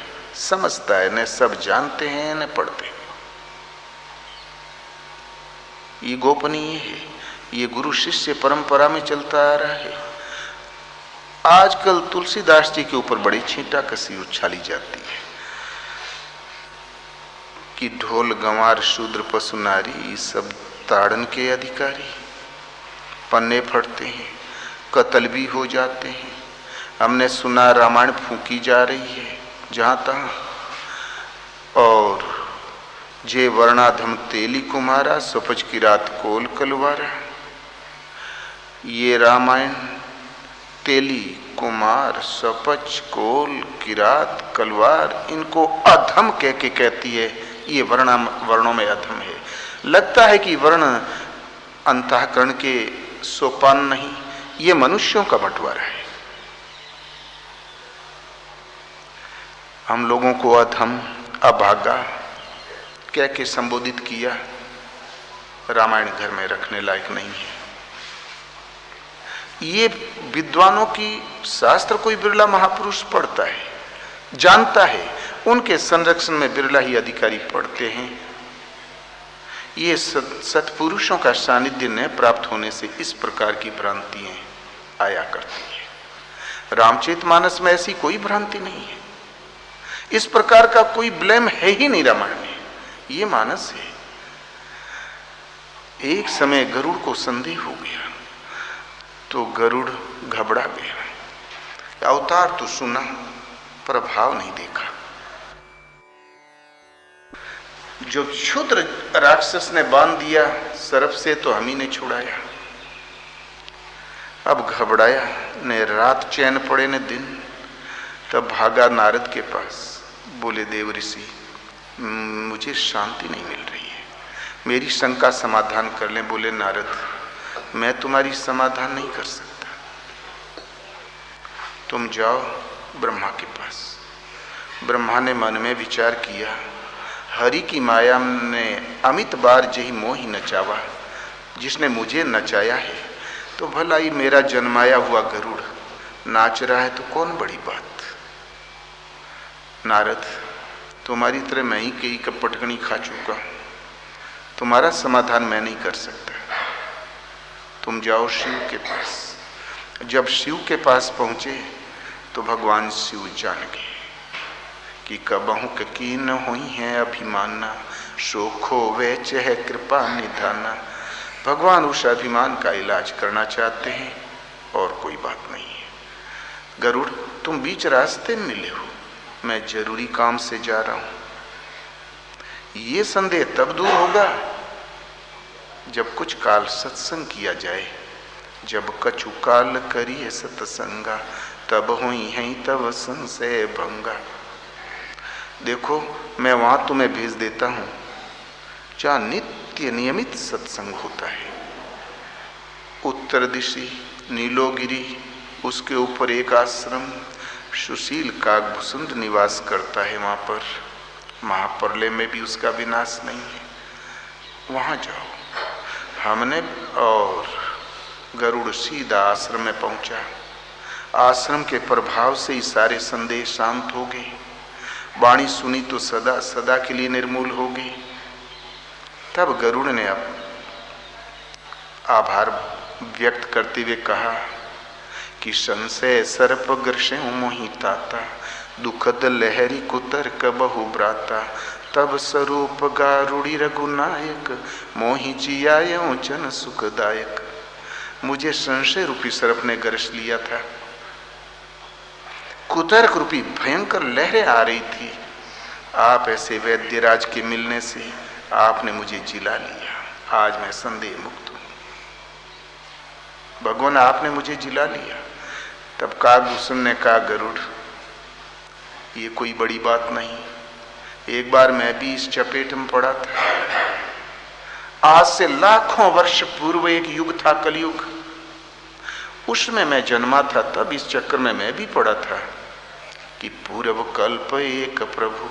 समझता है। न सब जानते हैं न पढ़ते हैं। ये गोपनीय है, ये गुरु शिष्य परंपरा में चलता आ रहा है। आजकल तुलसीदास जी के ऊपर बड़ी छींटा कसी उछाली जाती है कि ढोल गंवार शूद्र पशु नारी सब ताड़न के अधिकारी, पन्ने फटते हैं, कत्ल भी हो जाते हैं। हमने सुना रामायण फूंकी जा रही है जहां तहां, और जे वर्णाधम तेली कुमारा सपज की रात कोल कलवारा। ये रामायण तेली कुमार सपच कोल किरात कलवार इनको अधम कह के कहती है। ये वर्णों में अधम है। लगता है कि वर्ण अंतःकरण के सोपान नहीं, ये मनुष्यों का बंटवारा है। हम लोगों को अधम अभागा कह के संबोधित किया। रामायण घर में रखने लायक नहीं है। ये विद्वानों की शास्त्र कोई बिरला महापुरुष पढ़ता है, जानता है। उनके संरक्षण में बिरला ही अधिकारी पढ़ते हैं। ये सत्पुरुषों का सानिध्य न प्राप्त होने से इस प्रकार की भ्रांतियां आया करती है। रामचरितमानस में ऐसी कोई भ्रांति नहीं है। इस प्रकार का कोई ब्लेम है ही नहीं रामायण में। ये मानस है। एक समय गरुड़ को संदेह हो गया तो गरुड़ घबरा गया। अवतार तो सुना, प्रभाव नहीं देखा। जो क्षुद्र राक्षस ने बांध दिया सर्प से तो हम ही ने छुड़ाया। अब घबराया, न रात चैन पड़े न दिन। तब भागा नारद के पास। बोले देव ऋषि, मुझे शांति नहीं मिल रही है, मेरी शंका समाधान कर लें। बोले नारद, मैं तुम्हारी समाधान नहीं कर सकता। तुम जाओ ब्रह्मा के पास। ब्रह्मा ने मन में विचार किया, हरि की माया ने अमित बार जही मोही नचावा, जिसने मुझे नचाया है तो भला ही मेरा जन्माया हुआ गरुड़ नाच रहा है तो कौन बड़ी बात। नारद, तुम्हारी तरह मैं ही कई कपटकनी खा चुका, तुम्हारा समाधान मैं नहीं कर सकता। तुम जाओ शिव के पास। जब शिव के पास पहुंचे तो भगवान शिव जान गए कि कबहू की न हुई है अभिमाना, शोखो वे चह कृपा निधाना। भगवान उस अभिमान का इलाज करना चाहते हैं और कोई बात नहीं है। गरुड़, तुम बीच रास्ते में मिले हो, मैं जरूरी काम से जा रहा हूं। ये संदेह तब दूर होगा जब कुछ काल सत्संग किया जाए। जब कछु काल करिए सत्संगा, तब हुई है तब संशय भंगा। देखो, मैं वहां तुम्हें भेज देता हूं जहां नित्य नियमित सत्संग होता है। उत्तर दिशि नीलोगिरी, उसके ऊपर एक आश्रम सुशील काकभूषुंड निवास करता है। वहां पर महाप्रलय में भी उसका विनाश नहीं है। वहां जाओ। हमने और गरुड़ सीधा आश्रम में पहुंचा। आश्रम के प्रभाव से ही सारे संदेह शांत हो गए। वाणी सुनी तो सदा सदा के लिए निर्मूल हो गई। तब गरुड़ ने आभार व्यक्त करते हुए कहा कि संशय सर्प ग्रसे मोहि ताता, दुखद लहरी कुतर कबहु ब्राता। तब स्वरूप गारुड़ी रघुनायक, मोहि जियायो जन सुखदायक। मुझे संशय रूपी सर्प ने ग्रस लिया था। कुतर्क रूपी भयंकर लहरें आ रही थी। आप ऐसे वैद्यराज के मिलने से आपने मुझे जिला लिया। आज मैं संदेह मुक्त हूं। भगवान, आपने मुझे जिला लिया। तब काकभूषुंड ने कहा, गरुड़, ये कोई बड़ी बात नहीं। एक बार मैं भी इस चपेट में पड़ा था। आज से लाखों वर्ष पूर्व एक युग था, कलयुग। उसमें मैं जन्मा था, तब इस चक्कर में मैं भी पड़ा था कि पूर्व कल्प एक प्रभु,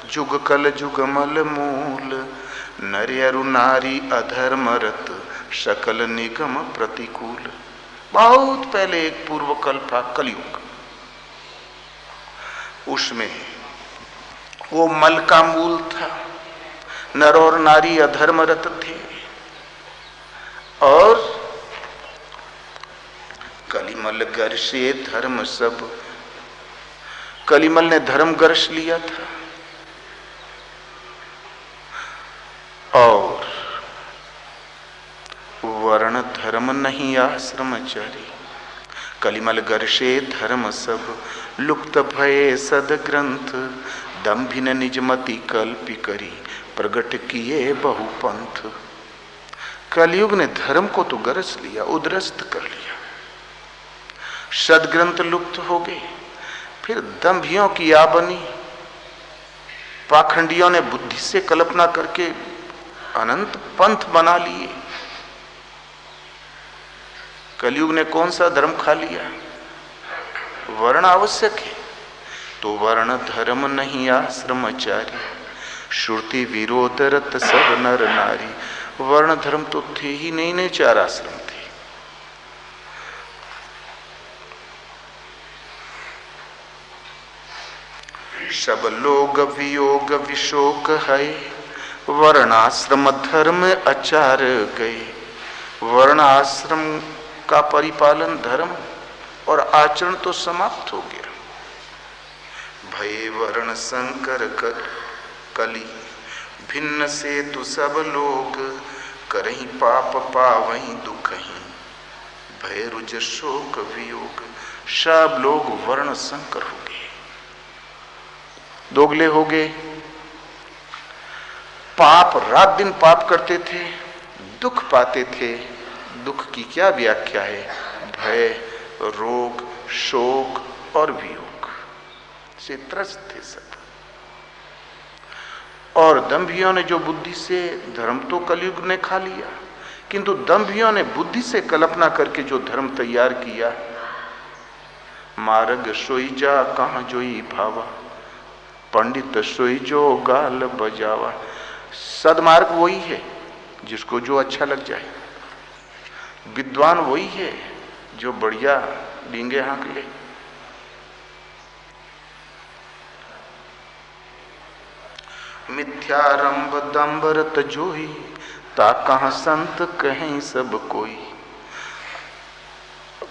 जुग कल जुगमल मूल, नर अरु नारी अधर्मरत, सकल निगम प्रतिकूल। बहुत पहले एक पूर्व कल्प था, कलयुग। उसमें वो मल का मूल था, नर और नारी अधर्मरत थे, और कलिमल गर्षे धर्म सब। कलिमल ने धर्म गर्ष लिया था, और वर्ण धर्म नहीं आश्रमचारी। कलिमल गर्षे धर्म सब, लुप्त भये सद ग्रंथ, दंभिन निजमति कल्पि करी, प्रगट किए बहुपंथ। कलयुग ने धर्म को तो गरज लिया, उद्रस्त कर लिया, सदग्रंथ लुप्त हो गए। फिर दंभियों की आ बनी, पाखंडियों ने बुद्धि से कल्पना करके अनंत पंथ बना लिए। कलयुग ने कौन सा धर्म खा लिया? वर्ण आवश्यक है तो वर्ण धर्म नहीं आश्रमचारी, श्रुति विरोधरत सब नर नारी। वर्ण धर्म तो थे ही नहीं, चार आश्रम थे। सब लोग वियोग विशोक है, वर्णाश्रम धर्म आचार गए। वर्ण आश्रम का परिपालन धर्म और आचरण तो समाप्त हो गया। भय वर्ण संकर कली, भिन्न से तु सब लोग, करहीं पाप पावहीं दुखहीं, भय रुज शोक वियोग। सब लोग वर्ण संकर हो गए, दोगले हो गए। पाप, रात दिन पाप करते थे, दुख पाते थे। दुख की क्या व्याख्या है? भय, रोग, शोक और वियोग से त्रस्त थे सब। और दंभियों ने जो बुद्धि से, धर्म तो कलयुग ने खा लिया, किंतु दंभियों ने बुद्धि से कल्पना करके जो धर्म तैयार किया, मार्ग सोई जा कहाँ जोई भावा, पंडित सोई जो गाल बजावा। सदमार्ग वही है जिसको जो अच्छा लग जाए, विद्वान वही है जो बढ़िया डींगे हाँक ले। मिथ्यारंभ दंबरत जोई, ता कहाँ संत कहें सब कोई।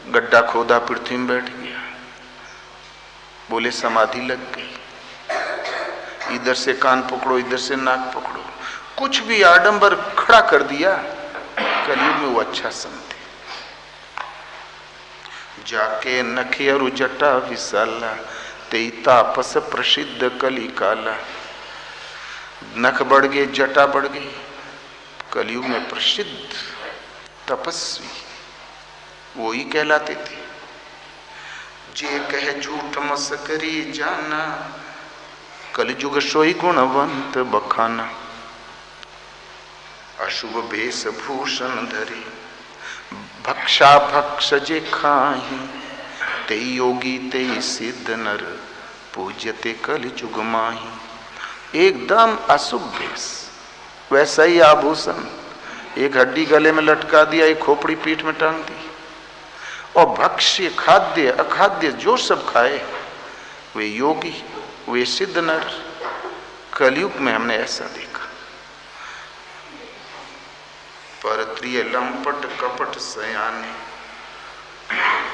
गड्ढा खोदा, पृथ्वी में बैठ गया, बोले समाधि लग गई। इधर से कान पकड़ो, इधर से नाक पकड़ो, कुछ भी आडंबर खड़ा कर दिया। कलयुग में वो अच्छा संत है। जाके नखियरु जटा विशाला, ते तापस प्रसिद्ध कली काला। नख बढ़ गए, जटा बढ़ गई। कलयुग में प्रसिद्ध तपस्वी वो ही कहलाते थे। जे कहे झूठ मस्करी जाना, कलयुग सोई गुणवंत बखाना। अशुभ भेष भूषण धरी, भक्षा भक्ष जे खाही, ते योगी ते सिद्ध नर, पूज्यते कलयुग माही। एकदम अशुभ भेष, वैसा ही आभूषण, एक हड्डी गले में लटका दिया, एक खोपड़ी पीठ में टांग दी। और भक्ष्य, खाद्य, अखाद्य जो सब खाए, वे योगी, वे सिद्ध नर। कलयुग में हमने ऐसा देखा। परत्रिय लंपट कपट सयाने,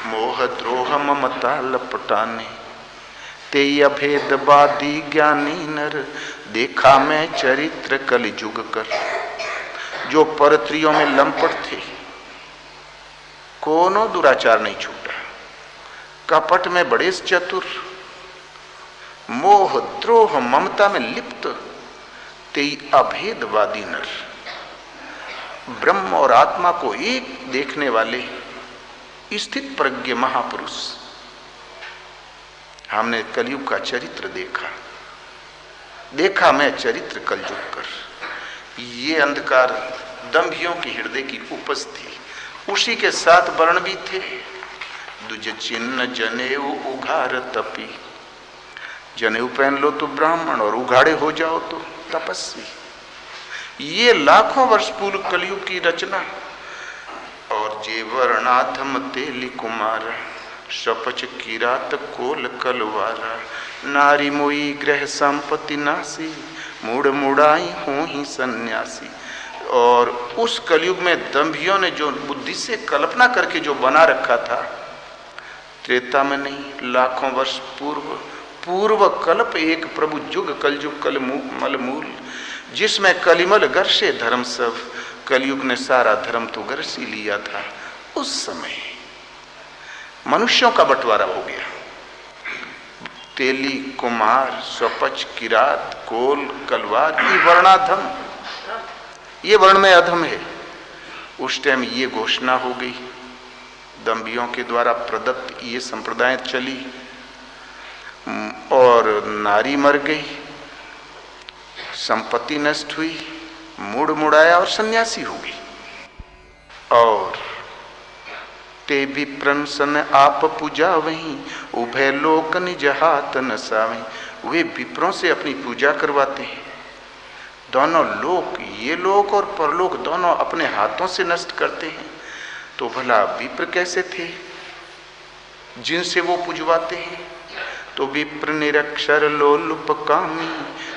मोह द्रोह ममता लपटाने। ते अभेदवादी ज्ञानी नर, देखा मैं चरित्र कलयुग कर। जो परत्रियों में लंपट थे, कोनो दुराचार नहीं छूटा। कपट में बड़े चतुर, मोह द्रोह ममता में लिप्त, ते अभेदवादी नर। ब्रह्म और आत्मा को एक देखने वाले स्थित प्रज्ञ महापुरुष। हमने कलयुग का चरित्र देखा मैं चरित्र कलयुग कर। ये अंधकार दंभियों के हृदय की उपज थी, उसी के साथ वर्ण भी थे। दुज चिन्ह जनेऊ उघार तपी, जनेऊ पहन लो तो ब्राह्मण और उघाड़े हो जाओ तो तपस्वी। ये लाखों वर्ष पूर्व कलयुग की रचना। और जे वर्णाधम तेली कुमार, शपच किरात कोल कलवारा, नारी मोई ग्रह संपत्ति नासी, मुड़ मुड़ाई हो ही सन्यासी। और उस कलयुग में दंभियों ने जो बुद्धि से कल्पना करके जो बना रखा था, त्रेता में नहीं, लाखों वर्ष पूर्व कल्प एक प्रभु जुग कलयुग कल मलमूल, जिसमें कलिमल गर्षे धर्म सब, कलयुग ने सारा धर्म तो गर्ष ही लिया था। उस समय मनुष्यों का बंटवारा हो गया। तेली कुमार, स्वपच किरात कोल कलवार, ये वर्णाधम, ये वर्ण में अधम है। उस टाइम ये घोषणा हो गई, दंभियों के द्वारा प्रदत्त ये संप्रदाय चली और नारी मर गई, संपत्ति नष्ट हुई, मुड़ मुड़ाया और सन्यासी हो गई। और ते विप्रन सन आप पूजा वहीं, उभय लोक निज हाथ न सावहीं। वे विप्रों से अपनी पूजा करवाते हैं। दोनों लोक, ये लोक और परलोक, दोनों अपने हाथों से नष्ट करते हैं। तो भला विप्र कैसे थे जिनसे वो पूजवाते हैं? तो विप्र निरक्षर लोलुप कामी,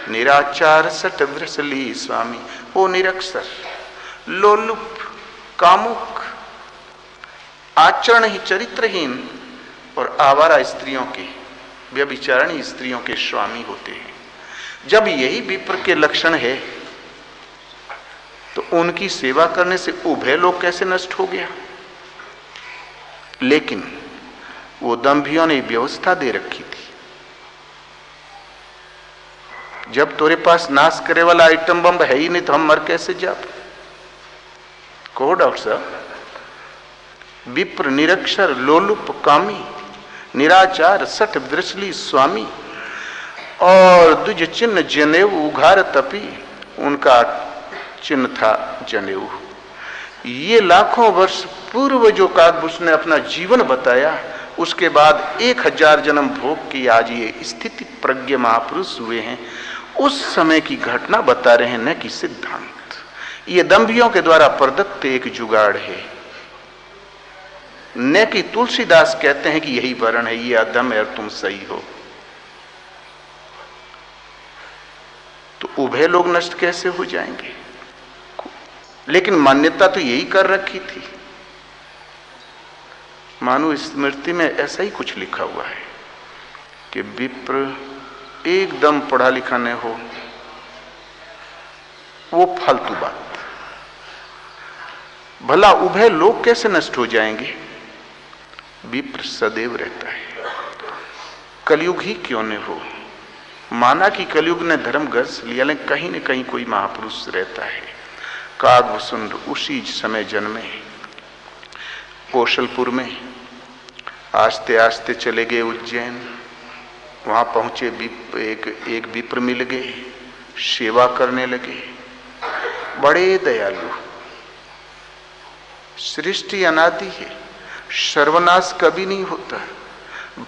निराचार सट वृषली स्वामी। वो निरक्षर, लोलुप, कामुक, आचरण ही चरित्रहीन और आवारा स्त्रियों के, व्यभिचारिणी स्त्रियों के स्वामी होते हैं। जब यही विप्र के लक्षण है तो उनकी सेवा करने से उभय लोग कैसे नष्ट हो गया? लेकिन वो दंभियों ने व्यवस्था दे रखी थी। जब तुम्हारे पास नाश करे वाला आइटम बम है ही नहीं तो हम मर कैसे जाब? कहो डॉक्टर साहब। विप्र निरक्षर लोलुप कामी, निराचार सठ वृषली स्वामी। और दुज चिन्ह जनेऊ उघार तपी, उनका चिन्ह था जनेऊ। ये लाखों वर्ष पूर्व जो काकभूषण ने अपना जीवन बताया, उसके बाद 1000 जन्म भोग की आज ये स्थिति प्रज्ञ महापुरुष हुए हैं। उस समय की घटना बता रहे हैं, न कि सिद्धांत। ये दंभियों के द्वारा प्रदत्त एक जुगाड़ है, न कि तुलसीदास कहते हैं कि यही वर्ण है, ये अधम है और तुम सही हो। तो उभय लोग नष्ट कैसे हो जाएंगे? लेकिन मान्यता तो यही कर रखी थी। मानो स्मृति में ऐसा ही कुछ लिखा हुआ है कि विप्र एकदम पढ़ा लिखा न हो, वो फालतू बात। भला उभय लोग कैसे नष्ट हो जाएंगे? विप्र सदैव रहता है। कलयुग ही क्यों न हो, माना कि कलयुग ने धर्म गर्स लिया, लेकिन कहीं न कहीं कोई महापुरुष रहता है। काकभूषण उसी समय जन्मे कौशलपुर में, आस्ते आस्ते चले गए उज्जैन। वहां पहुंचे, एक विप्र मिल गए, सेवा करने लगे। बड़े दयालु, सृष्टि अनादि है, सर्वनाश कभी नहीं होता।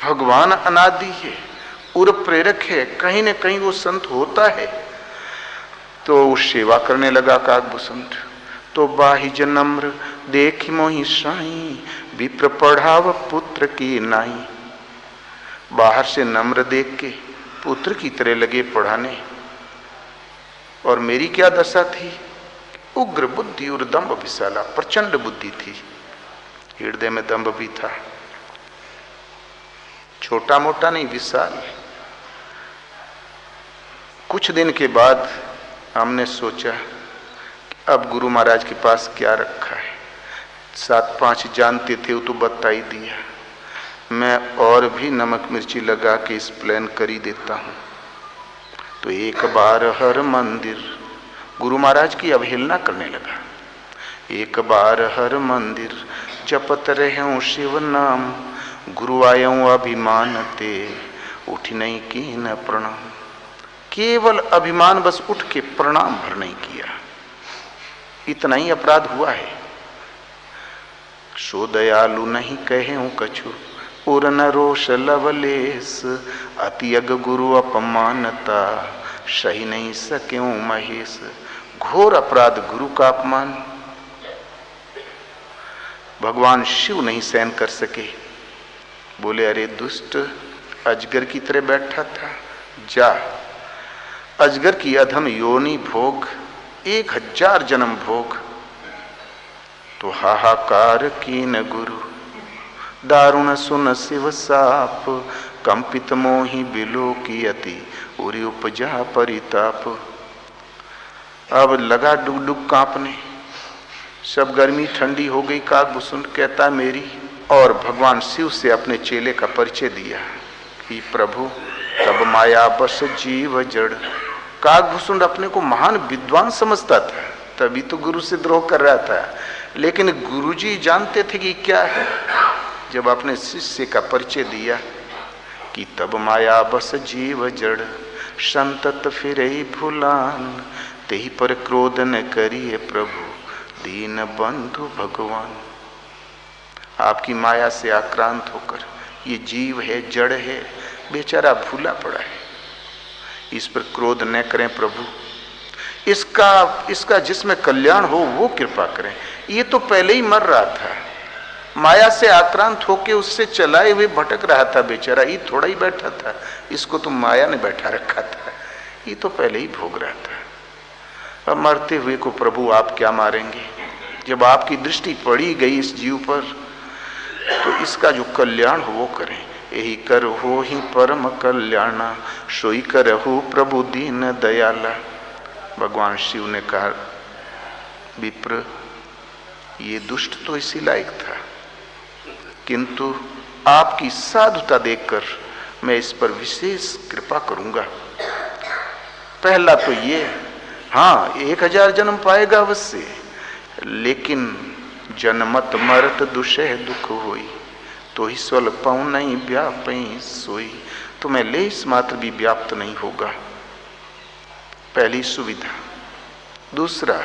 भगवान अनादि है, उर प्रेरक है, कहीं न कहीं वो संत होता है। तो सेवा करने लगा काकभूषण। तो बाहिज नम्र देखी मोहि साई, विप्र पढ़ाव पुत्र की नाई। बाहर से नम्र देख के पुत्र की तरह लगे पढ़ाने। और मेरी क्या दशा थी? उग्र बुद्धि और दंभ विशाला, प्रचंड बुद्धि थी, हृदय में दंभ भी था। छोटा मोटा नहीं, विशाल। कुछ दिन के बाद हमने सोचा कि अब गुरु महाराज के पास क्या रखा है। 7-5 जानते थे, वो तो बता ही दिया। मैं और भी नमक मिर्ची लगा के इस प्लान कर ही देता हूँ। तो एक बार हर मंदिर, गुरु महाराज की अवहेलना करने लगा। एक बार हर मंदिर जपत रहूं शिव नाम, गुरु आयऊं अभिमान ते, उठ नहीं की न प्रणाम, केवल अभिमान बस उठ के प्रणाम भर नहीं किया, इतना ही अपराध हुआ है। सो दयालु नहीं कहे हूं कछु, उर न रोष लवलेस, अति अग गुरु अपमानता, सही नहीं सके महेश। घोर अपराध गुरु का अपमान भगवान शिव नहीं सहन कर सके। बोले अरे दुष्ट, अजगर की तरह बैठा था, जा अजगर की अधम योनि भोग, 1000 जन्म भोग। तो हाहाकार कीन गुरु, दारुण सुन शिव साप, कंपित मोहि बिलो की अति, उरी उपजा परिताप। अब लगा डुग डुग कांपने, सब गर्मी ठंडी हो गई। काकभूषुंड कहता मेरी, और भगवान शिव से अपने चेले का परिचय दिया कि प्रभु तब माया बस जीव जड़। काकभूषुंड अपने को महान विद्वान समझता था, तभी तो गुरु से द्रोह कर रहा था, लेकिन गुरुजी जानते थे कि क्या है। जब अपने शिष्य का परिचय दिया कि तब माया बस जीव जड़, संतत फिरे भूलान, तेहि पर क्रोध न करिए प्रभु, दीन बंधु भगवान। आपकी माया से आक्रांत होकर ये जीव है, जड़ है, बेचारा भूला पड़ा है, इस पर क्रोध न करें प्रभु, इसका जिसमें कल्याण हो वो कृपा करें। ये तो पहले ही मर रहा था, माया से आक्रांत होके उससे चलाए हुए भटक रहा था बेचारा, ये थोड़ा ही बैठा था, इसको तो माया ने बैठा रखा था, ये तो पहले ही भोग रहा था। अब मरते हुए को प्रभु आप क्या मारेंगे? जब आपकी दृष्टि पड़ी गई इस जीव पर, तो इसका जो कल्याण हो वो करें। यही कर हो ही परम कल्याणा, सोई कर हो प्रभु दीन दयाला। भगवान शिव ने कहा विप्र, ये दुष्ट तो इसी लायक था, किंतु आपकी साधुता देखकर मैं इस पर विशेष कृपा करूंगा। पहला तो ये, हाँ 1000 जन्म पाएगा अवश्य, लेकिन जन्मत मरत दुषह दुख होई, तो ही स्वल पाऊं नहीं व्यापई सोई। तो मैं लेस मात्र भी व्याप्त नहीं होगा, पहली सुविधा। दूसरा,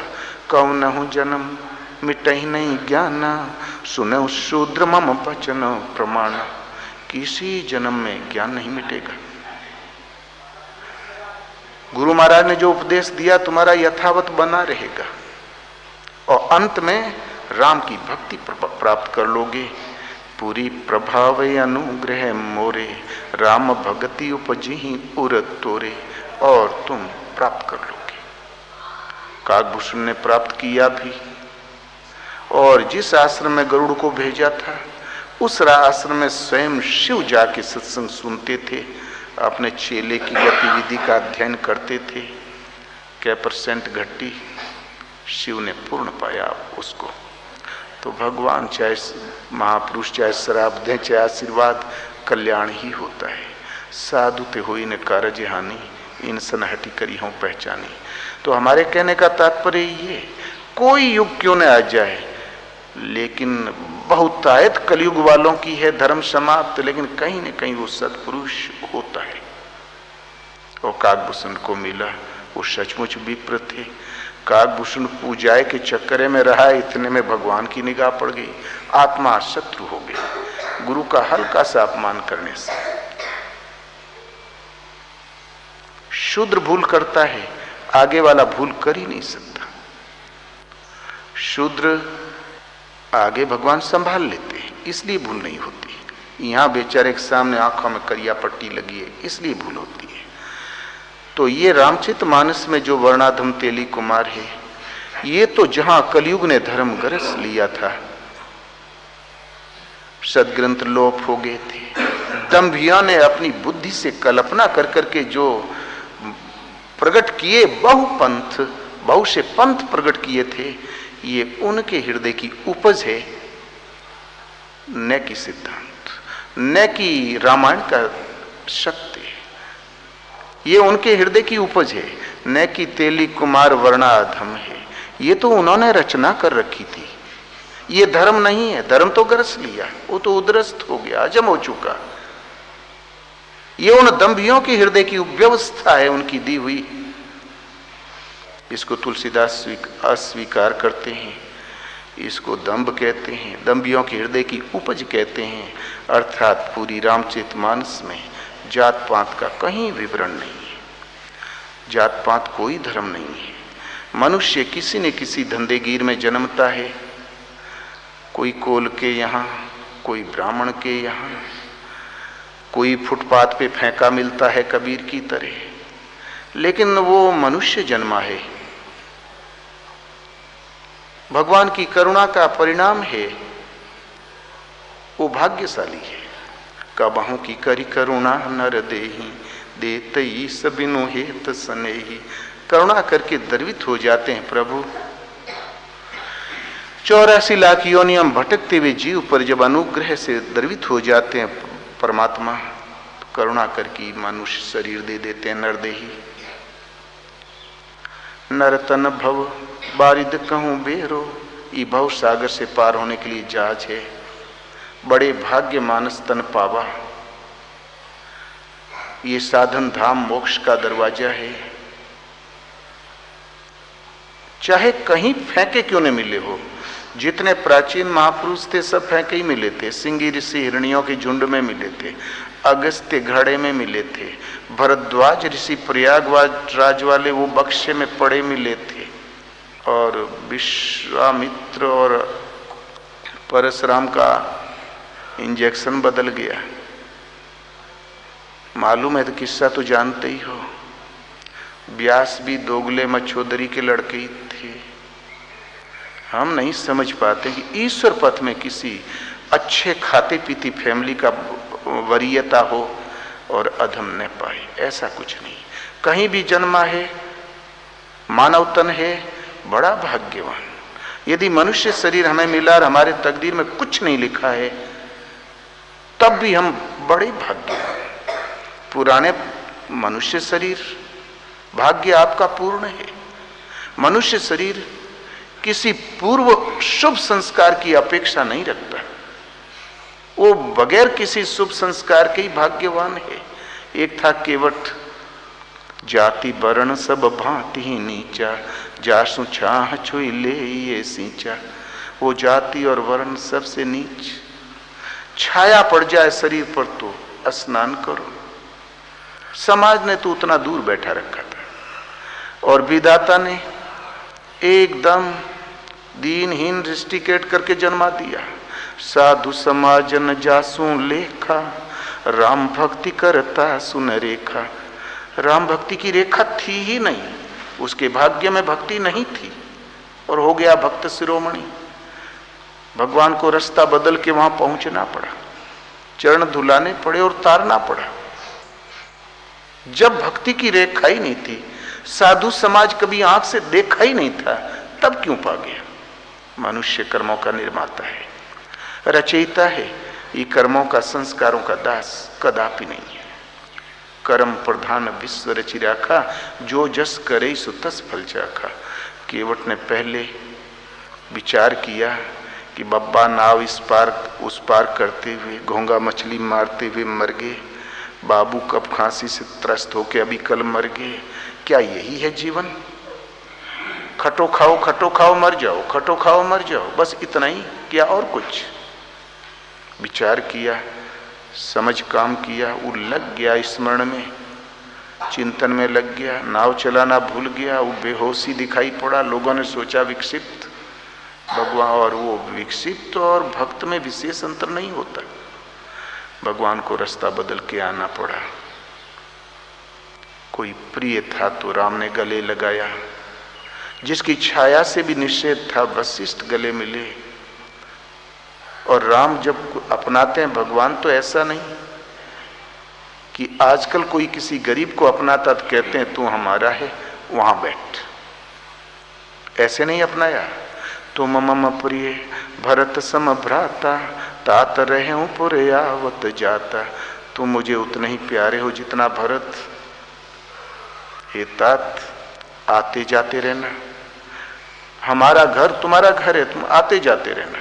कौनहु जन्म मिटहि नहीं ज्ञाना, सुनहु शूद्र मम वचन प्रमाण। किसी जन्म में ज्ञान नहीं मिटेगा। गुरु महाराज ने जो उपदेश दिया तुम्हारा यथावत बना रहेगा, और अंत में राम की भक्ति प्राप्त कर लोगे। पूरी प्रभाव अनुग्रह मोरे, राम भक्ति उपजी उर तोरे, और तुम प्राप्त कर लोगे। काकभूषुंड ने प्राप्त किया भी, और जिस आश्रम में गरुड़ को भेजा था उस आश्रम में स्वयं शिव जाके सत्संग सुनते थे, अपने चेले की गतिविधि का अध्ययन करते थे। क्या % घटी, शिव ने पूर्ण पाया उसको। तो भगवान चाहे महापुरुष चाहे श्राप दें चाहे आशीर्वाद, कल्याण ही होता है। साधु ते हुई न कारज हानि, इंसान हटी करी हूँ पहचानी। तो हमारे कहने का तात्पर्य ये, कोई युग क्यों न आ जाए, लेकिन बहुतायत कलयुग वालों की है धर्म समाप्त, लेकिन कहीं न कहीं वो सत्पुरुष होता है। और काकभूषुंड को मिला, वो सचमुच विप्र थे। काकभूषुंड पूजाए के चक्कर में रहा, इतने में भगवान की निगाह पड़ गई, आत्मा शत्रु हो गई गुरु का हल्का सा अपमान करने से। शूद्र भूल करता है, आगे वाला भूल कर ही नहीं सकता। शूद्र आगे भगवान संभाल लेते हैं, इसलिए भूल नहीं होती। यहाँ बेचारे के सामने आंखों में करिया पट्टी लगी है, इसलिए भूल होती है। तो ये रामचरितमानस में जो वर्णाधम तेली कुमार है, ये तो जहां कलयुग ने धर्म गरस लिया था, सदग्रंथ लोप हो गए थे, दंभिया ने अपनी बुद्धि से कल्पना कर करके जो प्रकट किए, बहु से पंथ प्रकट किए थे, ये उनके हृदय की उपज है, न कि सिद्धांत, न कि रामायण का शक्ति। ये उनके हृदय की उपज है, न कि तेली कुमार वर्णाधम है। ये तो उन्होंने रचना कर रखी थी, ये धर्म नहीं है। धर्म तो गरस लिया, वो तो उद्रस्त हो गया, हजम हो चुका। ये उन दंभियों के हृदय की व्यवस्था है, उनकी दी हुई। इसको तुलसीदास अस्वीकार करते हैं, इसको दंभ कहते हैं, दंभियों के हृदय की उपज कहते हैं। अर्थात पूरी रामचरितमानस में जात पात का कहीं विवरण नहीं है। जात पात कोई धर्म नहीं है। मनुष्य किसी न किसी धंधेगीर में जन्मता है, कोई कोल के यहाँ, कोई ब्राह्मण के यहाँ, कोई फुटपाथ पे फेंका मिलता है कबीर की तरह, लेकिन वो मनुष्य जन्मा है। भगवान की करुणा का परिणाम है, वो भाग्यशाली है। कबहू की करी करुणा नर देहि, देतई सबिनु हेत सनेहि। करुणा करके द्रवित हो जाते हैं प्रभु। 84 लाख योनियों में भटकते हुए जीव पर जब अनुग्रह से द्रवित हो जाते हैं परमात्मा, करुणा करके मनुष्य शरीर दे देते हैं नरदेही। नरतन भव बारिद कहूं बेरो, ये भव सागर से पार होने के लिए जहाज है। बड़े भाग्य मानस तन पावा, ये साधन धाम मोक्ष का दरवाजा है। चाहे कहीं फेंके क्यों न मिले हो, जितने प्राचीन महापुरुष थे सब फेंके ही मिले थे। सिंगी ऋषि हिरणियों के झुंड में मिले थे, अगस्त्य घड़े में मिले थे, भरद्वाज ऋषि प्रयागराज राज वाले वो बक्से में पड़े मिले थे, और विश्वामित्र और परशुराम का इंजेक्शन बदल गया। मालूम है तो किस्सा तो जानते ही हो। व्यास भी दोगले मछोदरी के लड़के ही थे। हम नहीं समझ पाते कि ईश्वर पथ में किसी अच्छे खाते पीती फैमिली का वरीयता हो और अधम न पाए, ऐसा कुछ नहीं। कहीं भी जन्मा है, मानव तन है, बड़ा भाग्यवान। यदि मनुष्य शरीर हमें मिला और हमारे तकदीर में कुछ नहीं लिखा है, तब भी हम बड़े भाग्यवान। पुराने मनुष्य शरीर, भाग्य आपका पूर्ण है। मनुष्य शरीर किसी पूर्व शुभ संस्कार की अपेक्षा नहीं रखता, वो बगैर किसी शुभ संस्कार के ही भाग्यवान है। एक था केवट, जाति वर्ण सब भांति ही नीचा, जासु छाह छुई ले ये सींचा। वो जाति और वर्ण सबसे नीच। छाया पड़ जाए शरीर पर तो स्नान करो। समाज ने तो उतना दूर बैठा रखा था, और विधाता ने एकदम दीनहीन दृष्टिकेट करके जन्मा दिया। साधु समाजन जासू लेखा, राम भक्ति करता सुन रेखा। राम भक्ति की रेखा थी ही नहीं, उसके भाग्य में भक्ति नहीं थी, और हो गया भक्त शिरोमणि। भगवान को रास्ता बदल के वहां पहुंचना पड़ा, चरण धुलाने पड़े और तारना पड़ा। जब भक्ति की रेखा ही नहीं थी, साधु समाज कभी आंख से देखा ही नहीं था, तब क्यों पा गया? मनुष्य कर्मों का निर्माता है, रचयिता है। ये कर्मों का, संस्कारों का दास कदापि नहीं है। कर्म प्रधान विश्व रचि राखा, जो जस करे सो तस फल चाखा। केवट ने पहले विचार किया कि बब्बा नाव इस पार उस पार करते हुए, घोंगा मछली मारते हुए मर गए, बाबू कब खांसी से त्रस्त होके अभी कल मर गए। क्या यही है जीवन? खटो खाओ मर जाओ, खटो खाओ मर जाओ, बस इतना ही, क्या और कुछ? विचार किया, समझ काम किया, वो लग गया स्मरण में, चिंतन में लग गया, नाव चलाना भूल गया, वो बेहोशी दिखाई पड़ा। लोगों ने सोचा विकसित, भगवान, और वो विकसित और भक्त में विशेष अंतर नहीं होता। भगवान को रास्ता बदल के आना पड़ा। कोई प्रिय था तो राम ने गले लगाया, जिसकी छाया से भी निषेध था वशिष्ठ गले मिले। और राम जब अपनाते हैं भगवान, तो ऐसा नहीं कि आजकल कोई किसी गरीब को अपनाता तो कहते हैं तू हमारा है, वहां बैठ। ऐसे नहीं अपनाया। तुम मम प्रिय भरत सम भ्राता, तात रहूं पुरे आवत जाता। तुम मुझे उतने ही प्यारे हो जितना भरत। हे तात, आते जाते रहना। हमारा घर तुम्हारा घर है, तुम आते जाते रहना।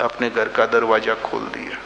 अपने घर का दरवाजा खोल दिया।